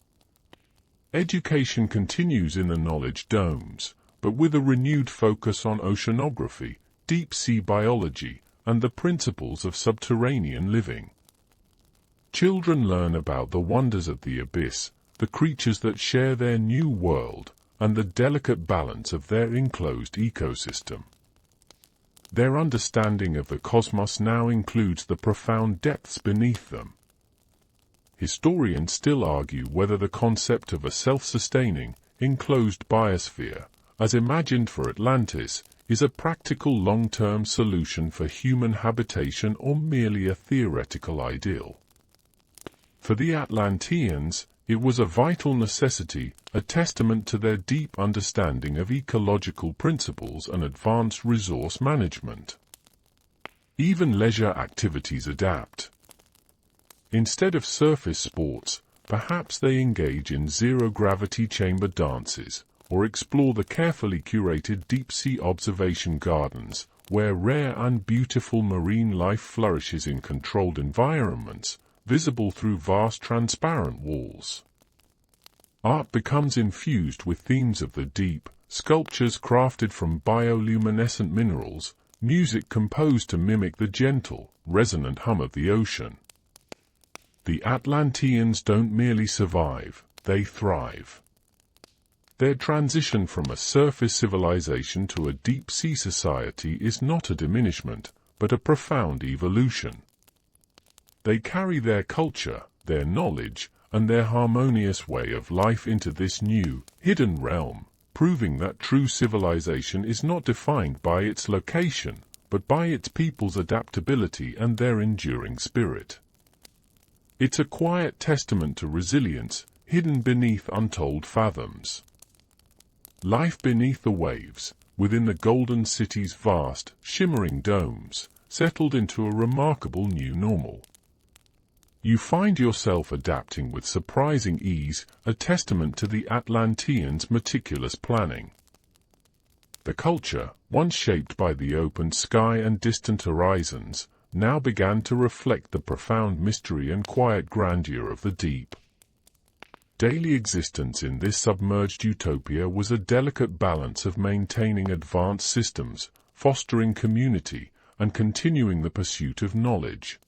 Education continues in the knowledge domes, but with a renewed focus on oceanography, deep-sea biology, and the principles of subterranean living. Children learn about the wonders of the abyss, the creatures that share their new world, and the delicate balance of their enclosed ecosystem. Their understanding of the cosmos now includes the profound depths beneath them. Historians still argue whether the concept of a self-sustaining, enclosed biosphere, as imagined for Atlantis, is a practical long-term solution for human habitation or merely a theoretical ideal. For the Atlanteans, it was a vital necessity, a testament to their deep understanding of ecological principles and advanced resource management. Even leisure activities adapt. Instead of surface sports, perhaps they engage in zero-gravity chamber dances, or explore the carefully curated deep-sea observation gardens, where rare and beautiful marine life flourishes in controlled environments, visible through vast transparent walls. Art becomes infused with themes of the deep, sculptures crafted from bioluminescent minerals, music composed to mimic the gentle, resonant hum of the ocean. The Atlanteans don't merely survive, they thrive. Their transition from a surface civilization to a deep-sea society is not a diminishment, but a profound evolution. They carry their culture, their knowledge, and their harmonious way of life into this new, hidden realm, proving that true civilization is not defined by its location, but by its people's adaptability and their enduring spirit. It's a quiet testament to resilience, hidden beneath untold fathoms. Life beneath the waves, within the Golden City's vast, shimmering domes, settled into a remarkable new normal. You find yourself adapting with surprising ease, a testament to the Atlanteans' meticulous planning. The culture, once shaped by the open sky and distant horizons, now began to reflect the profound mystery and quiet grandeur of the deep. Daily existence in this submerged utopia was a delicate balance of maintaining advanced systems, fostering community, and continuing the pursuit of knowledge.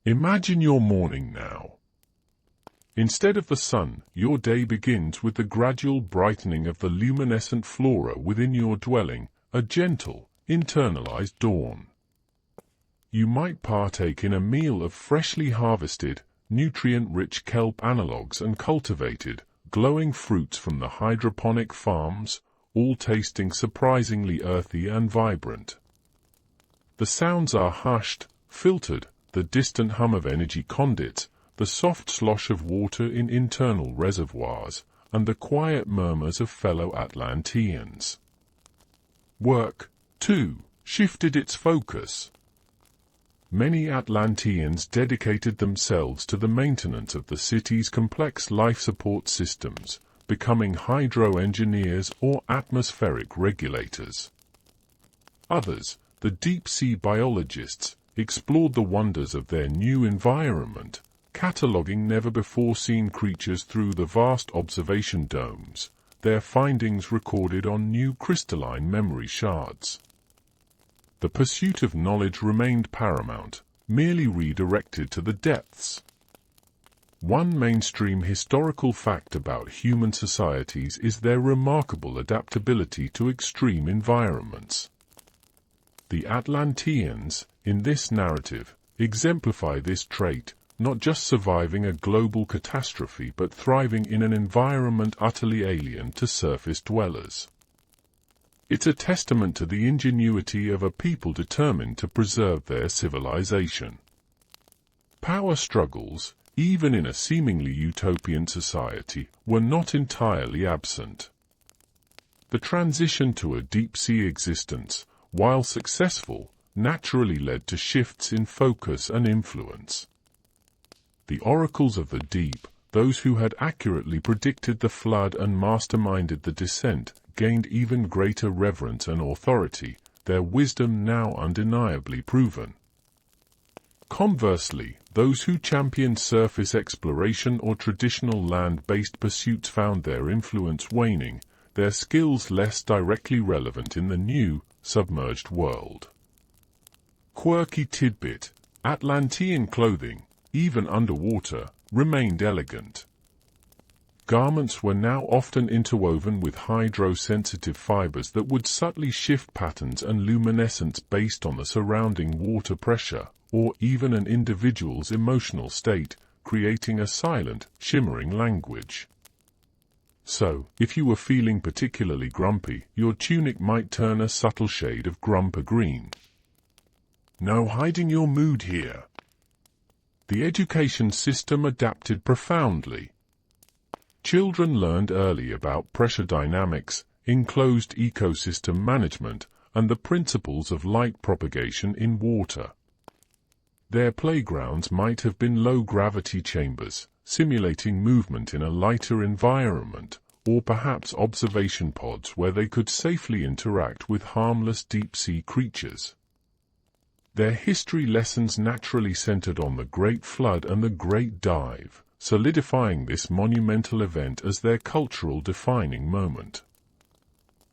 Imagine your morning now. Instead of the sun, your day begins with the gradual brightening of the luminescent flora within your dwelling, a gentle, internalized dawn. You might partake in a meal of freshly harvested, nutrient-rich kelp analogues and cultivated, glowing fruits from the hydroponic farms, all tasting surprisingly earthy and vibrant. The sounds are hushed, filtered, the distant hum of energy conduits, the soft slosh of water in internal reservoirs, and the quiet murmurs of fellow Atlanteans. Work, too, shifted its focus. Many Atlanteans dedicated themselves to the maintenance of the city's complex life support systems, becoming hydro-engineers or atmospheric regulators. Others, the deep-sea biologists, explored the wonders of their new environment, cataloging never-before-seen creatures through the vast observation domes, their findings recorded on new crystalline memory shards. The pursuit of knowledge remained paramount, merely redirected to the depths. One mainstream historical fact about human societies is their remarkable adaptability to extreme environments. The Atlanteans, in this narrative, exemplify this trait, not just surviving a global catastrophe but thriving in an environment utterly alien to surface dwellers. It's a testament to the ingenuity of a people determined to preserve their civilization. Power struggles, even in a seemingly utopian society, were not entirely absent. The transition to a deep-sea existence, while successful, naturally led to shifts in focus and influence. The oracles of the deep, those who had accurately predicted the flood and masterminded the descent, gained even greater reverence and authority, their wisdom now undeniably proven. Conversely, those who championed surface exploration or traditional land-based pursuits found their influence waning, their skills less directly relevant in the new, submerged world. Quirky tidbit: Atlantean clothing, even underwater, remained elegant. Garments were now often interwoven with hydro-sensitive fibers that would subtly shift patterns and luminescence based on the surrounding water pressure, or even an individual's emotional state, creating a silent, shimmering language. So, if you were feeling particularly grumpy, your tunic might turn a subtle shade of grumper green. No hiding your mood here. The education system adapted profoundly. Children learned early about pressure dynamics, enclosed ecosystem management, and the principles of light propagation in water. Their playgrounds might have been low-gravity chambers, simulating movement in a lighter environment, or perhaps observation pods where they could safely interact with harmless deep-sea creatures. Their history lessons naturally centered on the Great Flood and the Great Dive, solidifying this monumental event as their cultural defining moment.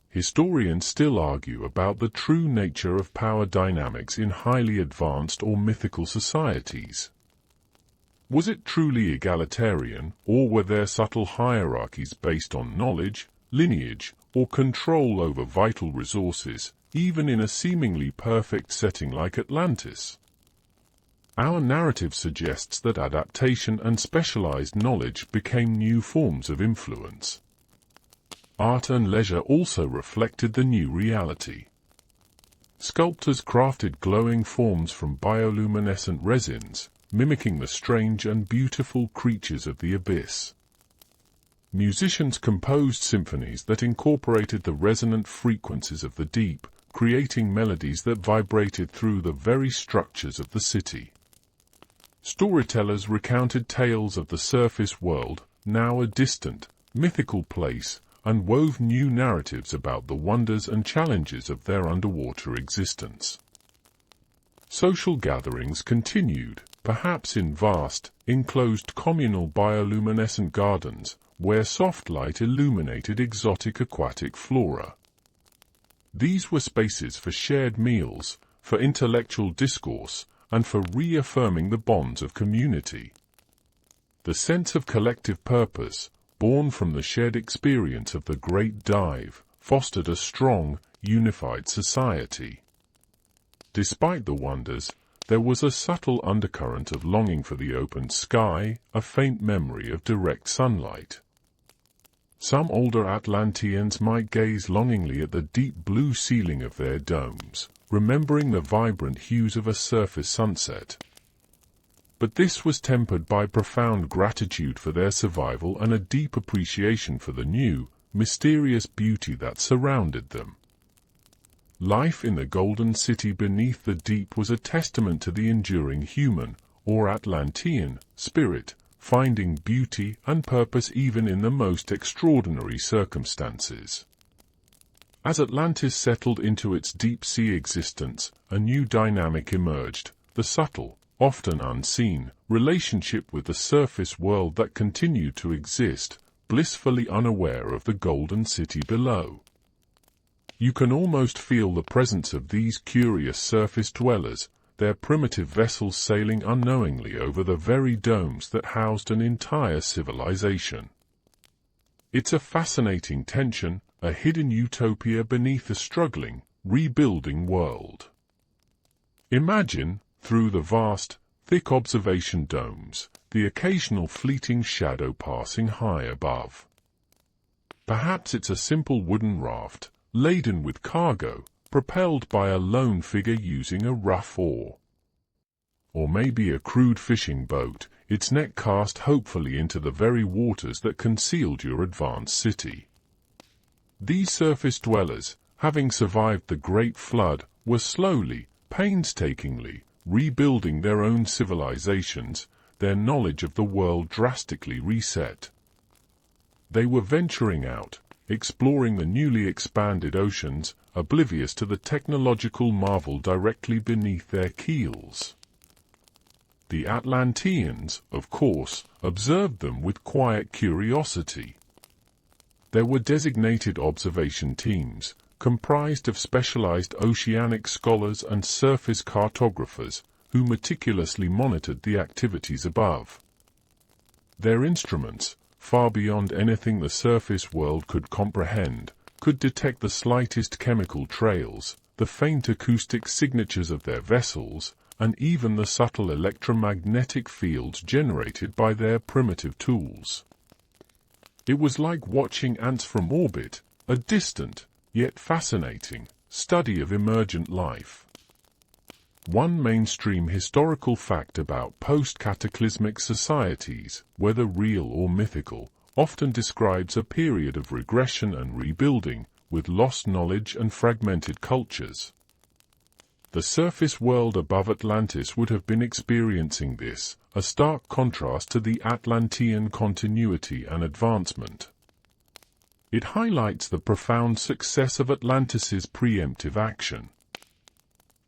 Historians still argue about the true nature of power dynamics in highly advanced or mythical societies. Was it truly egalitarian, or were there subtle hierarchies based on knowledge, lineage, or control over vital resources, even in a seemingly perfect setting like Atlantis? Our narrative suggests that adaptation and specialized knowledge became new forms of influence. Art and leisure also reflected the new reality. Sculptors crafted glowing forms from bioluminescent resins, mimicking the strange and beautiful creatures of the abyss. Musicians composed symphonies that incorporated the resonant frequencies of the deep, creating melodies that vibrated through the very structures of the city. Storytellers recounted tales of the surface world, now a distant, mythical place, and wove new narratives about the wonders and challenges of their underwater existence. Social gatherings continued, perhaps in vast, enclosed communal bioluminescent gardens, where soft light illuminated exotic aquatic flora. These were spaces for shared meals, for intellectual discourse, and for reaffirming the bonds of community. The sense of collective purpose, born from the shared experience of the Great Dive, fostered a strong, unified society. Despite the wonders, there was a subtle undercurrent of longing for the open sky, a faint memory of direct sunlight. Some older Atlanteans might gaze longingly at the deep blue ceiling of their domes, remembering the vibrant hues of a surface sunset. But this was tempered by profound gratitude for their survival and a deep appreciation for the new, mysterious beauty that surrounded them. Life in the Golden City beneath the deep was a testament to the enduring human, or Atlantean, spirit, finding beauty and purpose even in the most extraordinary circumstances. As Atlantis settled into its deep-sea existence, a new dynamic emerged, the subtle, often unseen, relationship with the surface world that continued to exist, blissfully unaware of the Golden City below. You can almost feel the presence of these curious surface dwellers, their primitive vessels sailing unknowingly over the very domes that housed an entire civilization. It's a fascinating tension, a hidden utopia beneath a struggling, rebuilding world. Imagine, through the vast, thick observation domes, the occasional fleeting shadow passing high above. Perhaps it's a simple wooden raft, laden with cargo, propelled by a lone figure using a rough oar. Or maybe a crude fishing boat, its net cast hopefully into the very waters that concealed your advanced city. These surface dwellers, having survived the Great Flood, were slowly, painstakingly, rebuilding their own civilizations, their knowledge of the world drastically reset. They were venturing out, exploring the newly expanded oceans, oblivious to the technological marvel directly beneath their keels. The Atlanteans, of course, observed them with quiet curiosity. There were designated observation teams, comprised of specialized oceanic scholars and surface cartographers, who meticulously monitored the activities above. Their instruments, far beyond anything the surface world could comprehend, could detect the slightest chemical trails, the faint acoustic signatures of their vessels, and even the subtle electromagnetic fields generated by their primitive tools. It was like watching ants from orbit, a distant, yet fascinating, study of emergent life. One mainstream historical fact about post-cataclysmic societies, whether real or mythical, often describes a period of regression and rebuilding, with lost knowledge and fragmented cultures. The surface world above Atlantis would have been experiencing this, a stark contrast to the Atlantean continuity and advancement. It highlights the profound success of Atlantis's preemptive action.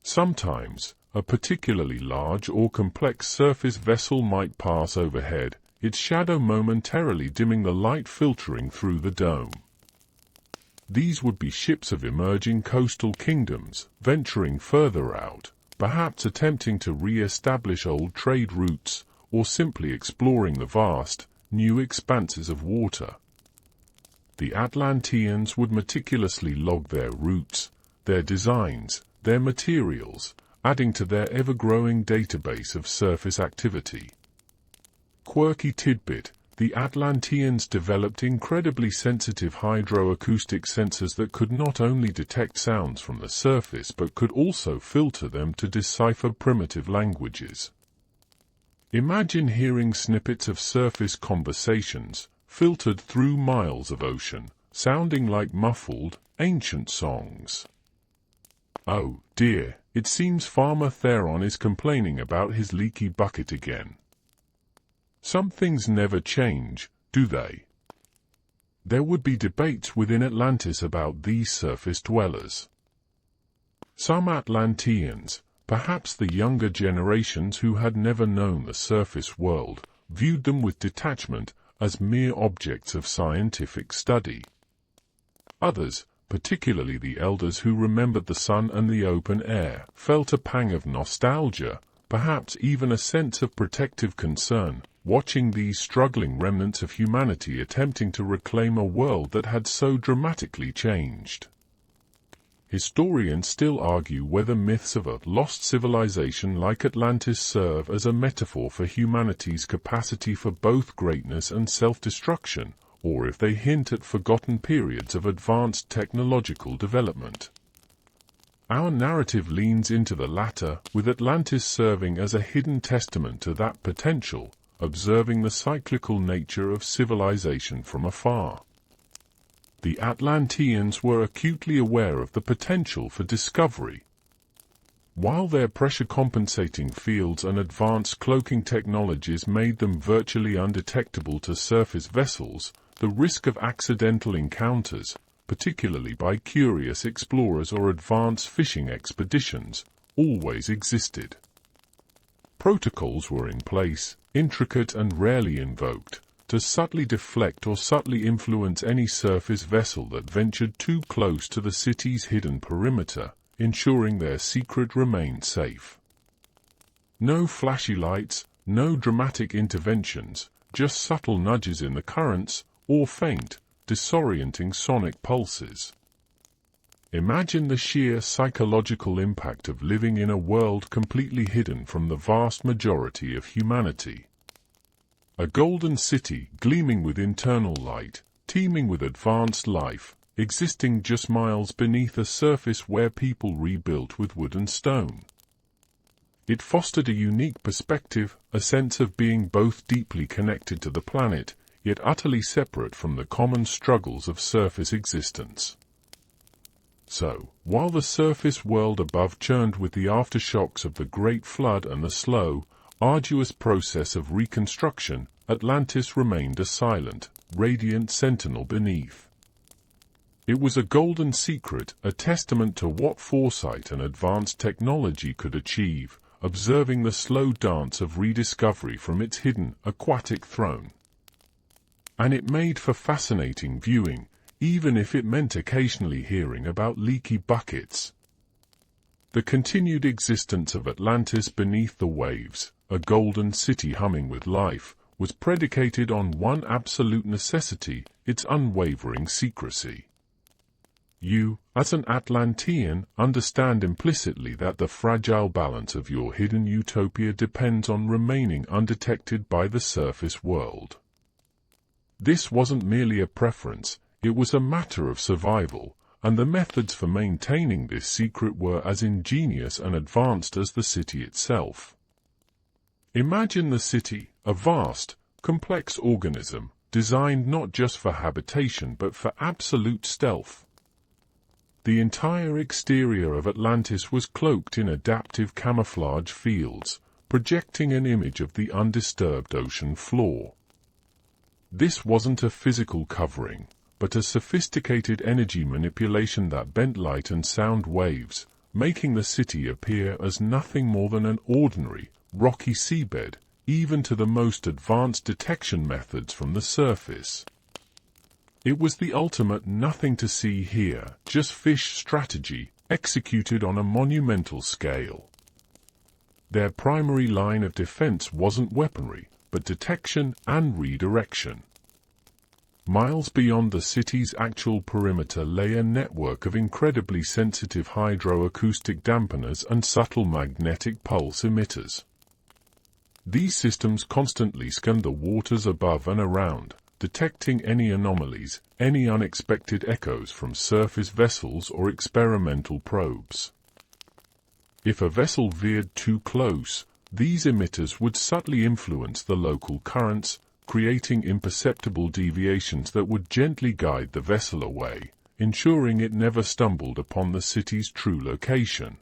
Sometimes, a particularly large or complex surface vessel might pass overhead, its shadow momentarily dimming the light filtering through the dome. These would be ships of emerging coastal kingdoms, venturing further out, perhaps attempting to re-establish old trade routes, or simply exploring the vast, new expanses of water. The Atlanteans would meticulously log their routes, their designs, their materials, adding to their ever-growing database of surface activity. Quirky tidbit: the Atlanteans developed incredibly sensitive hydroacoustic sensors that could not only detect sounds from the surface but could also filter them to decipher primitive languages. Imagine hearing snippets of surface conversations, filtered through miles of ocean, sounding like muffled, ancient songs. Oh dear, it seems Farmer Theron is complaining about his leaky bucket again. Some things never change, do they? There would be debates within Atlantis about these surface dwellers. Some Atlanteans, perhaps the younger generations who had never known the surface world, viewed them with detachment as mere objects of scientific study. Others, particularly the elders who remembered the sun and the open air, felt a pang of nostalgia, perhaps even a sense of protective concern, watching these struggling remnants of humanity attempting to reclaim a world that had so dramatically changed. Historians still argue whether myths of a lost civilization like Atlantis serve as a metaphor for humanity's capacity for both greatness and self-destruction, or if they hint at forgotten periods of advanced technological development. Our narrative leans into the latter, with Atlantis serving as a hidden testament to that potential, observing the cyclical nature of civilization from afar. The Atlanteans were acutely aware of the potential for discovery. While their pressure-compensating fields and advanced cloaking technologies made them virtually undetectable to surface vessels, the risk of accidental encounters, particularly by curious explorers or advanced fishing expeditions, always existed. Protocols were in place, intricate and rarely invoked, to subtly deflect or subtly influence any surface vessel that ventured too close to the city's hidden perimeter, ensuring their secret remained safe. No flashy lights, no dramatic interventions, just subtle nudges in the currents, or faint, disorienting sonic pulses. Imagine the sheer psychological impact of living in a world completely hidden from the vast majority of humanity. A golden city gleaming with internal light, teeming with advanced life, existing just miles beneath a surface where people rebuilt with wood and stone. It fostered a unique perspective, a sense of being both deeply connected to the planet, yet utterly separate from the common struggles of surface existence. So, while the surface world above churned with the aftershocks of the Great Flood and the slow, arduous process of reconstruction, Atlantis remained a silent, radiant sentinel beneath. It was a golden secret, a testament to what foresight and advanced technology could achieve, observing the slow dance of rediscovery from its hidden, aquatic throne. And it made for fascinating viewing, even if it meant occasionally hearing about leaky buckets. The continued existence of Atlantis beneath the waves, a golden city humming with life, was predicated on one absolute necessity, its unwavering secrecy. You, as an Atlantean, understand implicitly that the fragile balance of your hidden utopia depends on remaining undetected by the surface world. This wasn't merely a preference, it was a matter of survival, and the methods for maintaining this secret were as ingenious and advanced as the city itself. Imagine the city, a vast, complex organism, designed not just for habitation but for absolute stealth. The entire exterior of Atlantis was cloaked in adaptive camouflage fields, projecting an image of the undisturbed ocean floor. This wasn't a physical covering, but a sophisticated energy manipulation that bent light and sound waves, making the city appear as nothing more than an ordinary, rocky seabed, even to the most advanced detection methods from the surface. It was the ultimate nothing to see here, just fish strategy, executed on a monumental scale. Their primary line of defense wasn't weaponry, but detection and redirection. Miles beyond the city's actual perimeter lay a network of incredibly sensitive hydroacoustic dampeners and subtle magnetic pulse emitters. These systems constantly scanned the waters above and around, detecting any anomalies, any unexpected echoes from surface vessels or experimental probes. If a vessel veered too close, these emitters would subtly influence the local currents, creating imperceptible deviations that would gently guide the vessel away, ensuring it never stumbled upon the city's true location.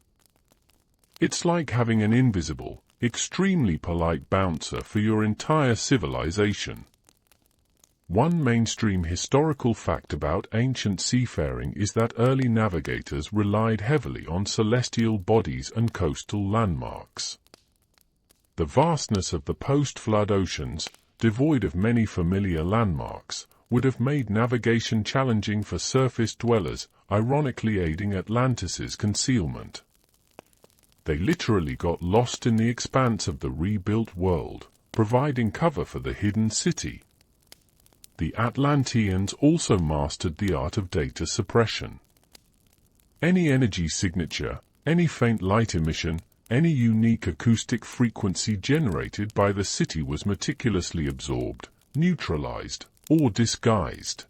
It's like having an invisible, extremely polite bouncer for your entire civilization. One mainstream historical fact about ancient seafaring is that early navigators relied heavily on celestial bodies and coastal landmarks. The vastness of the post-flood oceans, devoid of many familiar landmarks, would have made navigation challenging for surface dwellers, ironically aiding Atlantis's concealment. They literally got lost in the expanse of the rebuilt world, providing cover for the hidden city. The Atlanteans also mastered the art of data suppression. Any energy signature, any faint light emission, any unique acoustic frequency generated by the city was meticulously absorbed, neutralized, or disguised.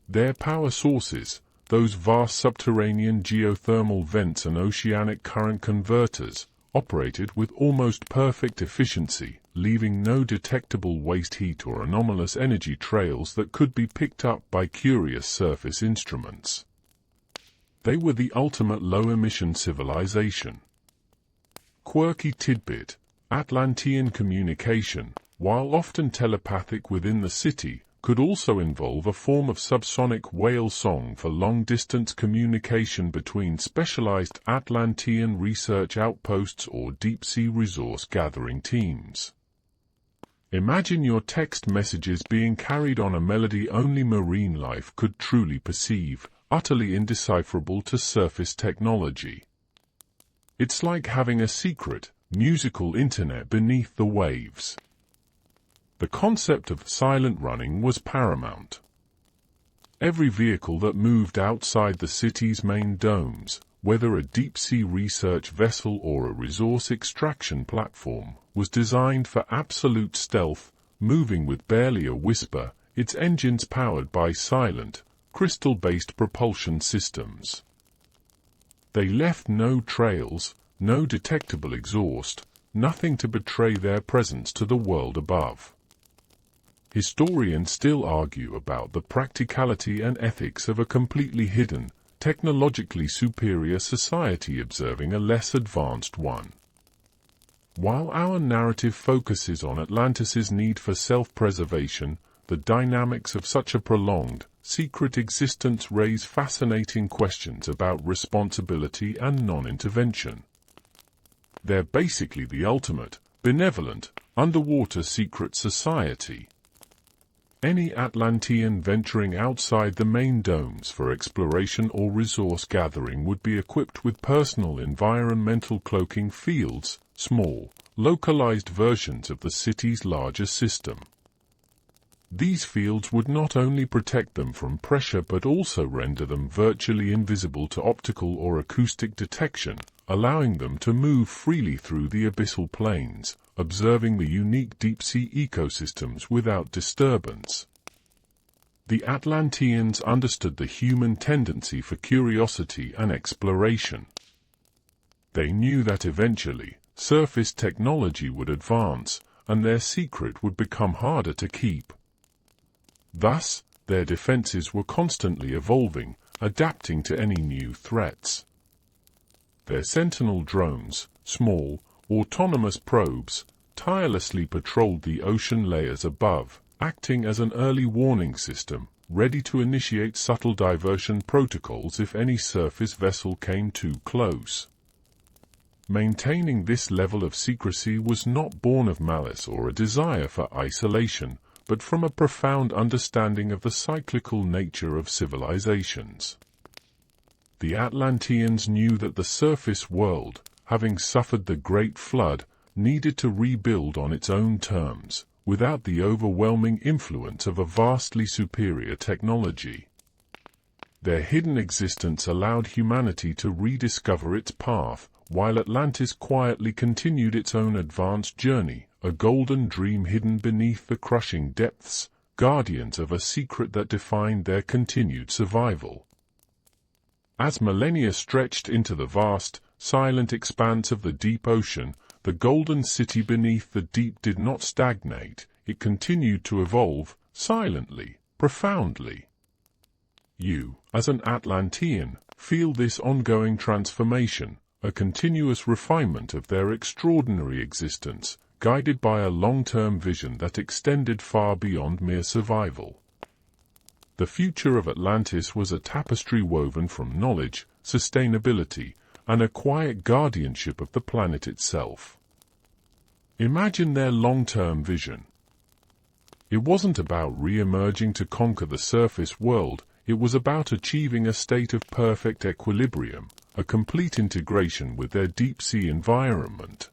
Their power sources, those vast subterranean geothermal vents and oceanic current converters, operated with almost perfect efficiency, leaving no detectable waste heat or anomalous energy trails that could be picked up by curious surface instruments. They were the ultimate low-emission civilization. Quirky tidbit: Atlantean communication, while often telepathic within the city, could also involve a form of subsonic whale song for long-distance communication between specialized Atlantean research outposts or deep-sea resource-gathering teams. Imagine your text messages being carried on a melody only marine life could truly perceive, utterly indecipherable to surface technology. It's like having a secret, musical internet beneath the waves. The concept of silent running was paramount. Every vehicle that moved outside the city's main domes, whether a deep-sea research vessel or a resource extraction platform, was designed for absolute stealth, moving with barely a whisper, its engines powered by silent, crystal-based propulsion systems. They left no trails, no detectable exhaust, nothing to betray their presence to the world above. Historians still argue about the practicality and ethics of a completely hidden, technologically superior society observing a less advanced one. While our narrative focuses on Atlantis's need for self-preservation, the dynamics of such a prolonged, secret existence raise fascinating questions about responsibility and non-intervention. They're basically the ultimate, benevolent, underwater secret society. Any Atlantean venturing outside the main domes for exploration or resource gathering would be equipped with personal environmental cloaking fields, small, localized versions of the city's larger system. These fields would not only protect them from pressure but also render them virtually invisible to optical or acoustic detection, allowing them to move freely through the abyssal plains, observing the unique deep-sea ecosystems without disturbance. The Atlanteans understood the human tendency for curiosity and exploration. They knew that eventually, surface technology would advance, and their secret would become harder to keep. Thus, their defenses were constantly evolving, adapting to any new threats. Their sentinel drones, small, autonomous probes, tirelessly patrolled the ocean layers above, acting as an early warning system, ready to initiate subtle diversion protocols if any surface vessel came too close. Maintaining this level of secrecy was not born of malice or a desire for isolation, but from a profound understanding of the cyclical nature of civilizations. The Atlanteans knew that the surface world, having suffered the Great Flood, needed to rebuild on its own terms, without the overwhelming influence of a vastly superior technology. Their hidden existence allowed humanity to rediscover its path, while Atlantis quietly continued its own advanced journey, a golden dream hidden beneath the crushing depths, guardians of a secret that defined their continued survival. As millennia stretched into the vast, silent expanse of the deep ocean, the golden city beneath the deep did not stagnate, it continued to evolve, silently, profoundly. You, as an Atlantean, feel this ongoing transformation, a continuous refinement of their extraordinary existence, guided by a long-term vision that extended far beyond mere survival. The future of Atlantis was a tapestry woven from knowledge, sustainability, and a quiet guardianship of the planet itself. Imagine their long-term vision. It wasn't about re-emerging to conquer the surface world, it was about achieving a state of perfect equilibrium, a complete integration with their deep-sea environment.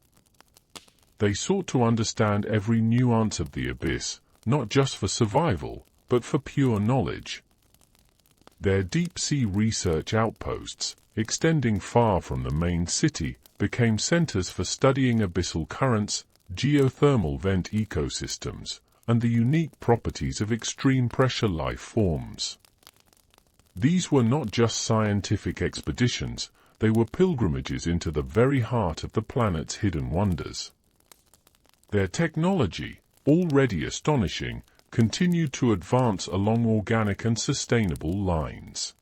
They sought to understand every nuance of the abyss, not just for survival, but for pure knowledge. Their deep-sea research outposts, extending far from the main city, became centers for studying abyssal currents, geothermal vent ecosystems, and the unique properties of extreme pressure life forms. These were not just scientific expeditions, they were pilgrimages into the very heart of the planet's hidden wonders. Their technology, already astonishing, continued to advance along organic and sustainable lines.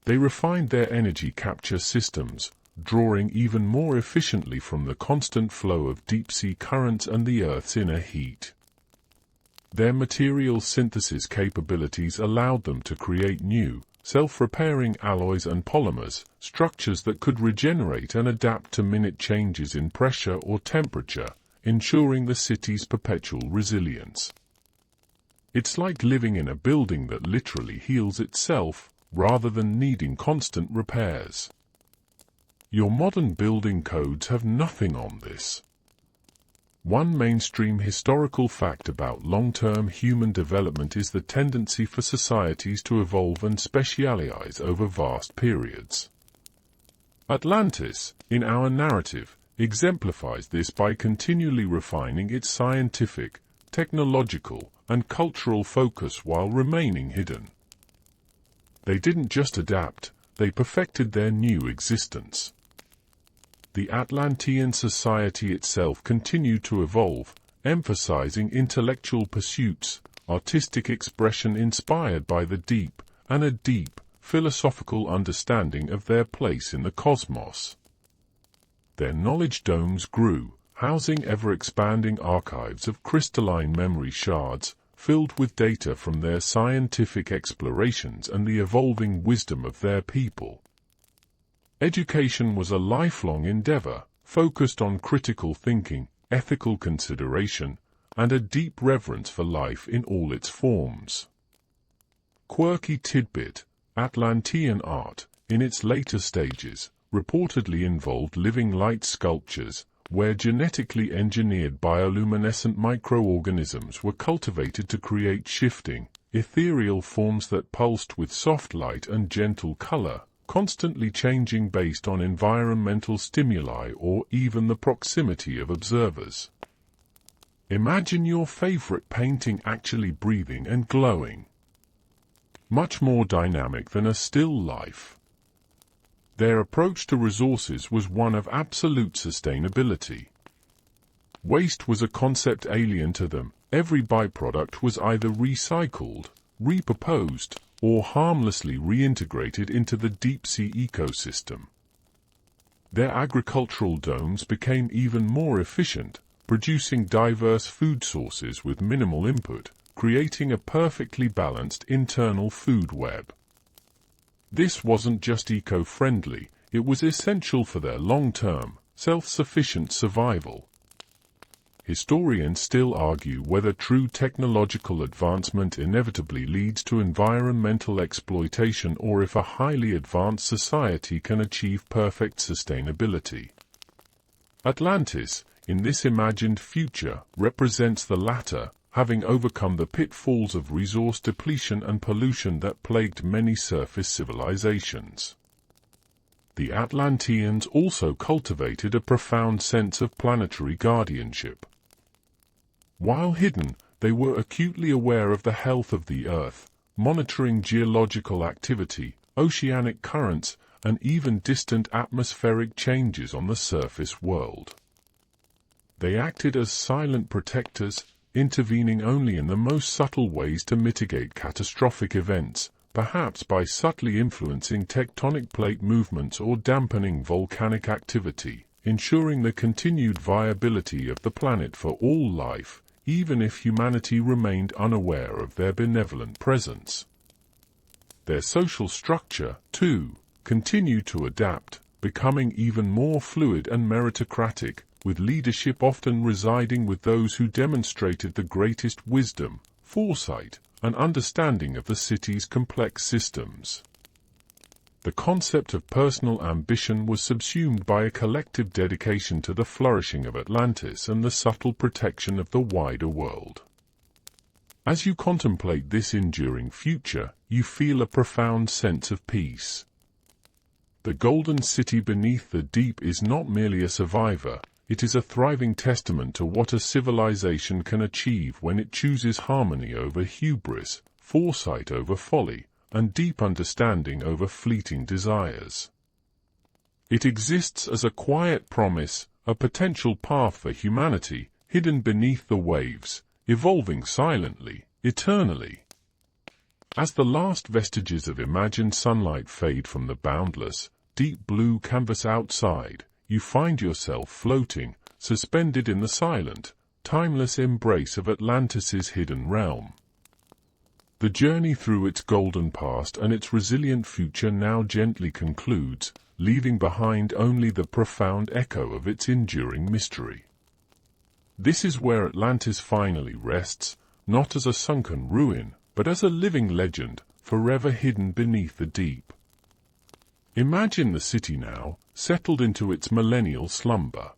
They refined their energy capture systems, drawing even more efficiently from the constant flow of deep-sea currents and the Earth's inner heat. Their material synthesis capabilities allowed them to create new, self-repairing alloys and polymers, structures that could regenerate and adapt to minute changes in pressure or temperature, ensuring the city's perpetual resilience. It's like living in a building that literally heals itself, rather than needing constant repairs. Your modern building codes have nothing on this. One mainstream historical fact about long-term human development is the tendency for societies to evolve and specialize over vast periods. Atlantis, in our narrative, exemplifies this by continually refining its scientific, technological, and cultural focus while remaining hidden. They didn't just adapt, they perfected their new existence. The Atlantean society itself continued to evolve, emphasizing intellectual pursuits, artistic expression inspired by the deep, and a deep, philosophical understanding of their place in the cosmos. Their knowledge domes grew, housing ever-expanding archives of crystalline memory shards, filled with data from their scientific explorations and the evolving wisdom of their people. Education was a lifelong endeavor, focused on critical thinking, ethical consideration, and a deep reverence for life in all its forms. Quirky tidbit: Atlantean art, in its later stages, reportedly involved living light sculptures, where genetically engineered bioluminescent microorganisms were cultivated to create shifting, ethereal forms that pulsed with soft light and gentle color, constantly changing based on environmental stimuli or even the proximity of observers. Imagine your favorite painting actually breathing and glowing. Much more dynamic than a still life. Their approach to resources was one of absolute sustainability. Waste was a concept alien to them. Every byproduct was either recycled, repurposed, or harmlessly reintegrated into the deep-sea ecosystem. Their agricultural domes became even more efficient, producing diverse food sources with minimal input, creating a perfectly balanced internal food web. This wasn't just eco-friendly, it was essential for their long-term, self-sufficient survival. Historians still argue whether true technological advancement inevitably leads to environmental exploitation or if a highly advanced society can achieve perfect sustainability. Atlantis, in this imagined future, represents the latter, having overcome the pitfalls of resource depletion and pollution that plagued many surface civilizations. The Atlanteans also cultivated a profound sense of planetary guardianship. While hidden, they were acutely aware of the health of the Earth, monitoring geological activity, oceanic currents, and even distant atmospheric changes on the surface world. They acted as silent protectors, intervening only in the most subtle ways to mitigate catastrophic events, perhaps by subtly influencing tectonic plate movements or dampening volcanic activity, ensuring the continued viability of the planet for all life, even if humanity remained unaware of their benevolent presence. Their social structure, too, continued to adapt, becoming even more fluid and meritocratic, with leadership often residing with those who demonstrated the greatest wisdom, foresight, and understanding of the city's complex systems. The concept of personal ambition was subsumed by a collective dedication to the flourishing of Atlantis and the subtle protection of the wider world. As you contemplate this enduring future, you feel a profound sense of peace. The golden city beneath the deep is not merely a survivor, it is a thriving testament to what a civilization can achieve when it chooses harmony over hubris, foresight over folly, and deep understanding over fleeting desires. It exists as a quiet promise, a potential path for humanity, hidden beneath the waves, evolving silently, eternally. As the last vestiges of imagined sunlight fade from the boundless, deep blue canvas outside, you find yourself floating, suspended in the silent, timeless embrace of Atlantis's hidden realm. The journey through its golden past and its resilient future now gently concludes, leaving behind only the profound echo of its enduring mystery. This is where Atlantis finally rests, not as a sunken ruin, but as a living legend, forever hidden beneath the deep. Imagine the city now, settled into its millennial slumber.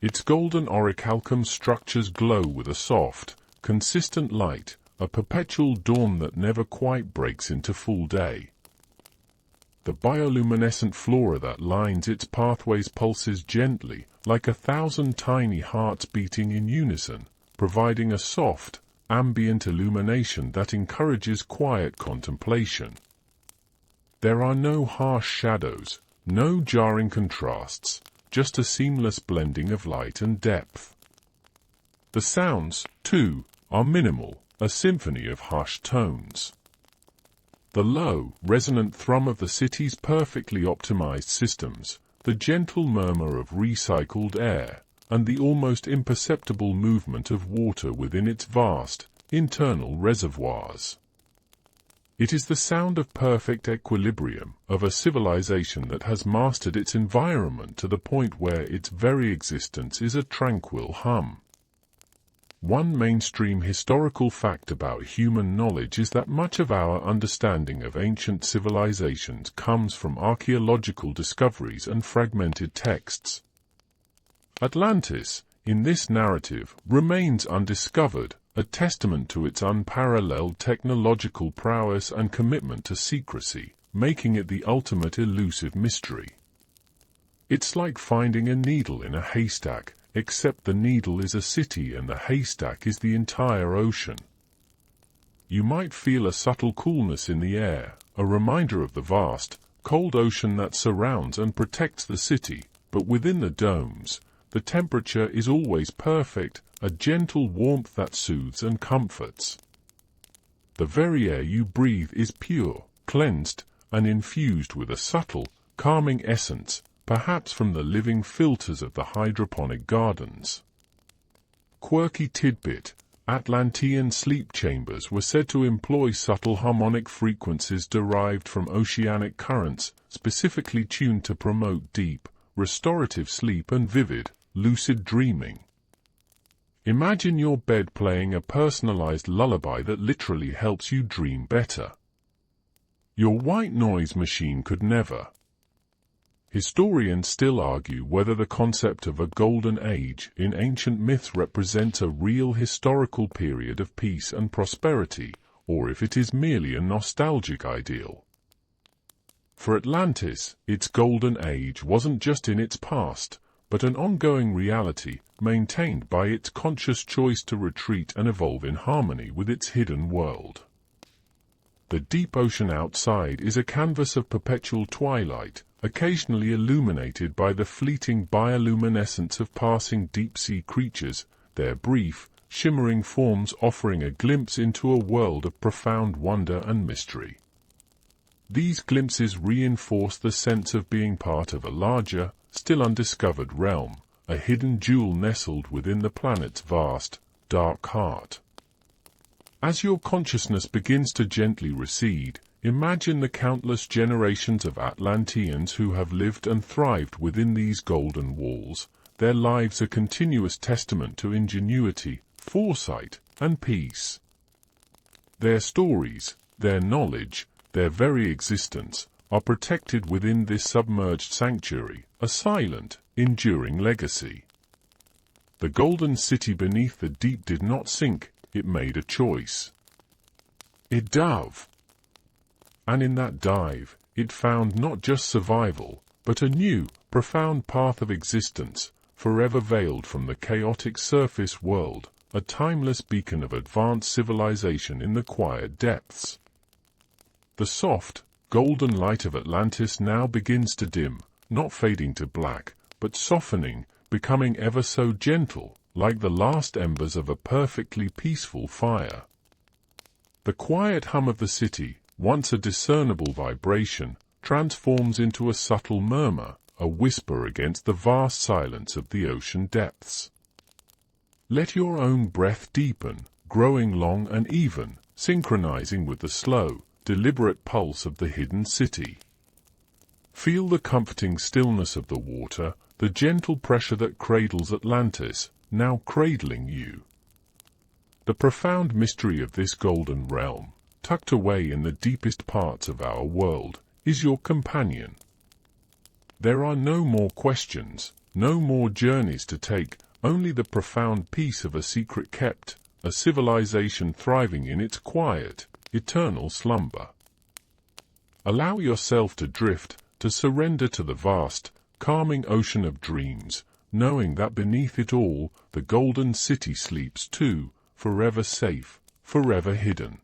Its golden orichalcum structures glow with a soft, consistent light, a perpetual dawn that never quite breaks into full day. The bioluminescent flora that lines its pathways pulses gently, like 1,000 tiny hearts beating in unison, providing a soft, ambient illumination that encourages quiet contemplation. There are no harsh shadows, no jarring contrasts, just a seamless blending of light and depth. The sounds, too, are minimal, a symphony of hushed tones. The low, resonant thrum of the city's perfectly optimized systems, the gentle murmur of recycled air, and the almost imperceptible movement of water within its vast, internal reservoirs. It is the sound of perfect equilibrium, of a civilization that has mastered its environment to the point where its very existence is a tranquil hum. One mainstream historical fact about human knowledge is that much of our understanding of ancient civilizations comes from archaeological discoveries and fragmented texts. Atlantis, in this narrative, remains undiscovered, a testament to its unparalleled technological prowess and commitment to secrecy, making it the ultimate elusive mystery. It's like finding a needle in a haystack, except the needle is a city and the haystack is the entire ocean. You might feel a subtle coolness in the air, a reminder of the vast, cold ocean that surrounds and protects the city, but within the domes, the temperature is always perfect, a gentle warmth that soothes and comforts. The very air you breathe is pure, cleansed, and infused with a subtle, calming essence, perhaps from the living filters of the hydroponic gardens. Quirky tidbit: Atlantean sleep chambers were said to employ subtle harmonic frequencies derived from oceanic currents, specifically tuned to promote deep, restorative sleep and vivid, lucid dreaming. Imagine your bed playing a personalized lullaby that literally helps you dream better. Your white noise machine could never. Historians still argue whether the concept of a golden age in ancient myths represents a real historical period of peace and prosperity, or if it is merely a nostalgic ideal. For Atlantis, its golden age wasn't just in its past, but an ongoing reality, maintained by its conscious choice to retreat and evolve in harmony with its hidden world. The deep ocean outside is a canvas of perpetual twilight, occasionally illuminated by the fleeting bioluminescence of passing deep-sea creatures, their brief, shimmering forms offering a glimpse into a world of profound wonder and mystery. These glimpses reinforce the sense of being part of a larger, still undiscovered realm, a hidden jewel nestled within the planet's vast, dark heart. As your consciousness begins to gently recede, imagine the countless generations of Atlanteans who have lived and thrived within these golden walls, their lives a continuous testament to ingenuity, foresight, and peace. Their stories, their knowledge, their very existence, are protected within this submerged sanctuary, a silent, enduring legacy. The golden city beneath the deep did not sink, it made a choice. It dove. And in that dive, it found not just survival, but a new, profound path of existence, forever veiled from the chaotic surface world, a timeless beacon of advanced civilization in the quiet depths. The soft, golden light of Atlantis now begins to dim, not fading to black, but softening, becoming ever so gentle, like the last embers of a perfectly peaceful fire. The quiet hum of the city, once a discernible vibration, transforms into a subtle murmur, a whisper against the vast silence of the ocean depths. Let your own breath deepen, growing long and even, synchronizing with the slow, deliberate pulse of the hidden city. Feel the comforting stillness of the water, the gentle pressure that cradles Atlantis, now cradling you. The profound mystery of this golden realm, tucked away in the deepest parts of our world, is your companion. There are no more questions, no more journeys to take, only the profound peace of a secret kept, a civilization thriving in its quiet, eternal slumber. Allow yourself to drift, to surrender to the vast, calming ocean of dreams, knowing that beneath it all, the golden city sleeps too, forever safe, forever hidden.